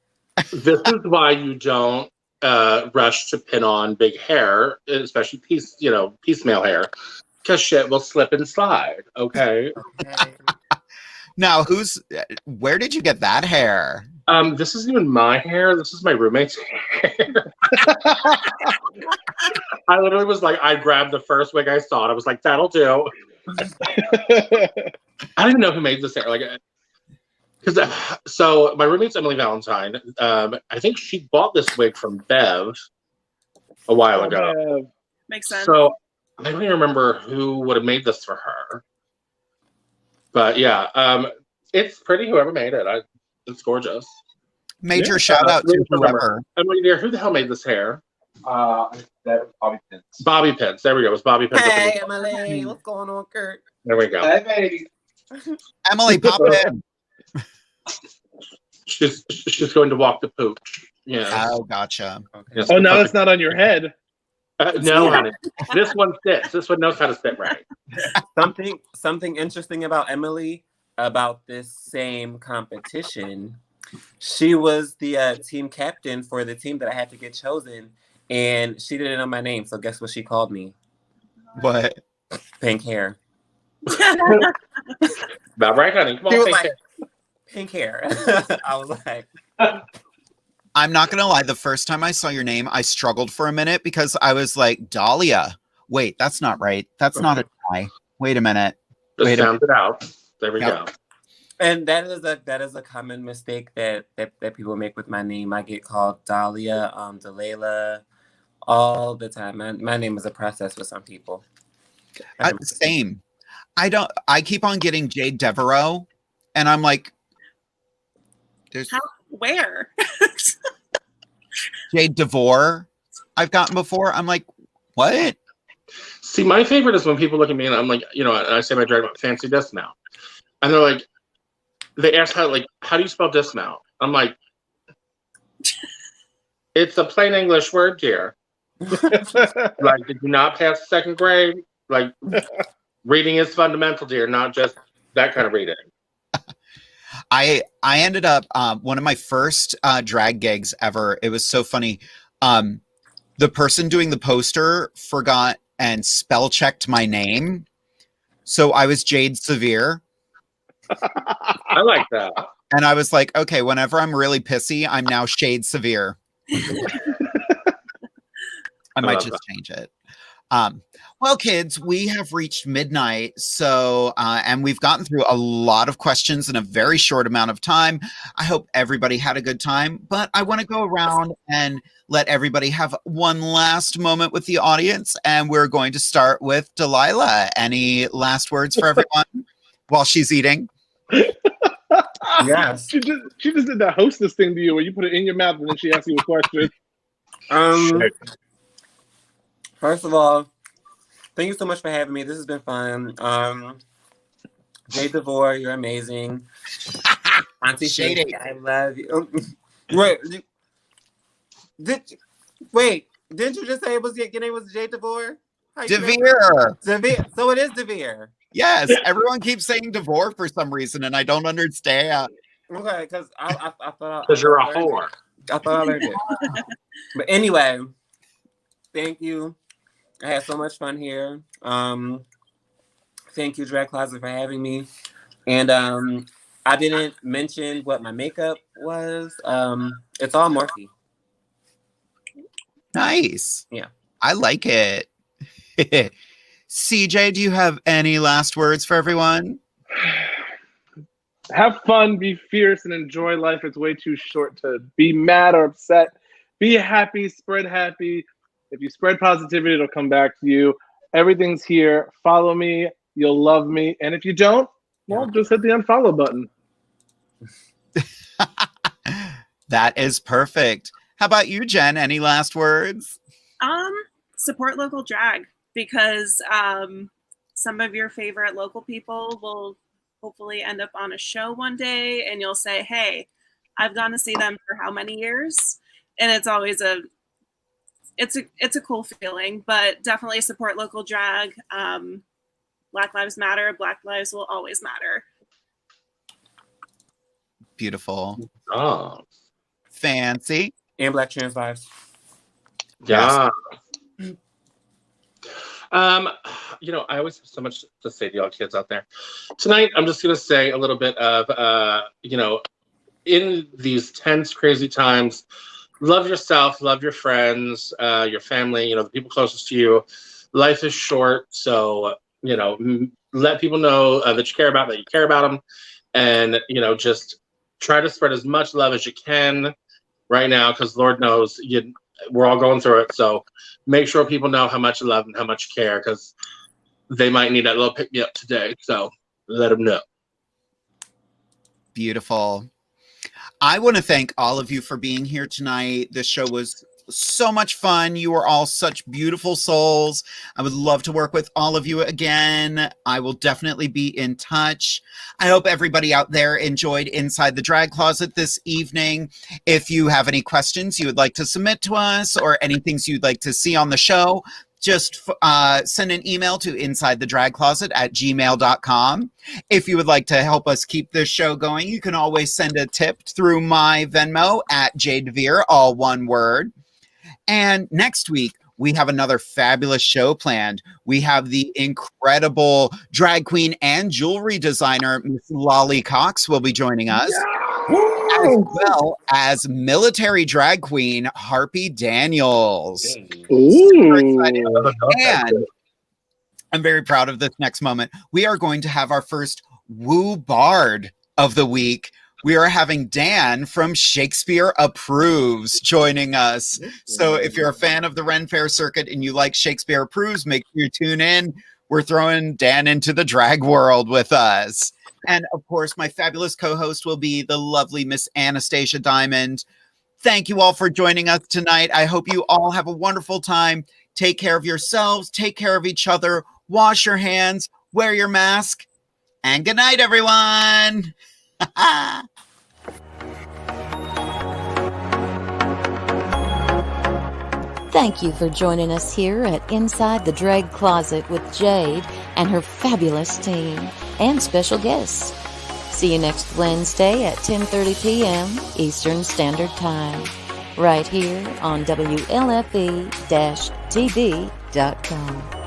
This is why you don't rush to pin on big hair, especially piecemeal hair, because shit will slip and slide. Okay. Now, where did you get that hair? This isn't even my hair. This is my roommate's hair. I literally was like, I grabbed the first wig I saw, and I was like, that'll do. I don't even know who made this hair. So my roommate's Emily Valentine. I think she bought this wig from Bev a while ago. Makes sense. So I don't even remember who would have made this for her. But yeah, it's pretty. Whoever made it, it's gorgeous. Major shout out to whoever. Emily, dear, who the hell made this hair? That was Bobby Pins. Bobby Pins. There we go. It was Bobby Pins. Hey, Emily, what's going on, Kurt? There we go. Hey, baby. Emily, pop in. She's going to walk the pooch. Yeah. Oh, gotcha. Okay. Oh, now it's not on your head. No, honey. This one sits. This one knows how to sit right. Something interesting about Emily, about this same competition. She was the team captain for the team that I had to get chosen, and she didn't know my name. So guess what she called me? What? Pink hair. About right, honey. Come on, She was pink like, hair. pink hair. I was like, I'm not gonna lie, the first time I saw your name, I struggled for a minute because I was like, Dahlia. Wait, that's not right. That's not a tie. Wait a minute. Just sound it out. There we go. and that is a common mistake that people make with my name. I get called Dahlia, Delilah, all the time. My name is a process for some people. Same. I keep on getting Jade Devereaux, and I'm like, Where? Jade DeVore I've gotten before. I'm like, what? See, my favorite is when people look at me and I'm like, and I say my drag fancy dismount. And they're like, they ask how do you spell dismount? I'm like, it's a plain English word, dear. Like, did you not pass second grade? Like, reading is fundamental, dear, not just that kind of reading. I ended up one of my first drag gigs ever. It was so funny. The person doing the poster forgot and spell checked my name, so I was Jade Severe. I like that. And I was like, okay, whenever I'm really pissy, I'm now Shade Severe. I might just change it. Well, kids, we have reached midnight, so and we've gotten through a lot of questions in a very short amount of time. I hope everybody had a good time, but I want to go around and let everybody have one last moment with the audience, and we're going to start with Delilah. Any last words for everyone while she's eating? Yes. She just did that hostess thing to you where you put it in your mouth and then she asks you a question. First of all, thank you so much for having me. This has been fun. Jade DeVore, you're amazing. Auntie Shady. Shady, I love you. Wait, didn't you just say your name was Jade DeVore? DeVere. DeVere. So it is DeVere. Yes, everyone keeps saying DeVore for some reason, and I don't understand. Okay, because I thought Because you're a learned whore. it. I thought I learned it. But anyway, thank you. I had so much fun here. Thank you, Drag Closet, for having me. And I didn't mention what my makeup was. It's all Morphe. Nice. Yeah. I like it. CJ, do you have any last words for everyone? Have fun, be fierce, and enjoy life. It's way too short to be mad or upset. Be happy, spread happy. If you spread positivity, it'll come back to you. Everything's here. Follow me. You'll love me. And if you don't, well, just hit the unfollow button. That is perfect. How about you, Jen? Any last words? Support local drag, because some of your favorite local people will hopefully end up on a show one day, and you'll say, hey, I've gone to see them for how many years? And it's always it's a cool feeling, but definitely support local drag. Black Lives Matter. Black lives will always matter. Beautiful. Oh. Fancy. And Black trans lives. Yeah. I always have so much to say to y'all kids out there. Tonight, I'm just going to say a little bit of, in these tense, crazy times, love yourself, love your friends, your family, the people closest to you. Life is short, so, let people know that you care about them, and, just try to spread as much love as you can right now, because Lord knows we're all going through it. So make sure people know how much you love and how much you care, because they might need that little pick me up today. So let them know. Beautiful. I want to thank all of you for being here tonight. This show was so much fun. You are all such beautiful souls. I would love to work with all of you again. I will definitely be in touch. I hope everybody out there enjoyed Inside the Drag Closet this evening. If you have any questions you would like to submit to us, or any things you'd like to see on the show, just send an email to insidethedragcloset@gmail.com. If you would like to help us keep this show going, you can always send a tip through my Venmo @JDeVere, all one word. And next week, we have another fabulous show planned. We have the incredible drag queen and jewelry designer, Miss Lolly Cox, will be joining us, as well as military drag queen Harpy Daniels. Super excited. And I'm very proud of this next moment. We are going to have our first Woo Bard of the week. We are having Dan from Shakespeare Approves joining us. So if you're a fan of the Ren Fair circuit and you like Shakespeare Approves, make sure you tune in. We're throwing Dan into the drag world with us. And of course, my fabulous co-host will be the lovely Miss Anastasia Diamond. Thank you all for joining us tonight. I hope you all have a wonderful time. Take care of yourselves. Take care of each other. Wash your hands. Wear your mask. And good night, everyone. Thank you for joining us here at Inside the Drag Closet with Jade and her fabulous team and special guests. See you next Wednesday at 10:30 p.m. Eastern Standard Time, right here on WLFE-TV.com.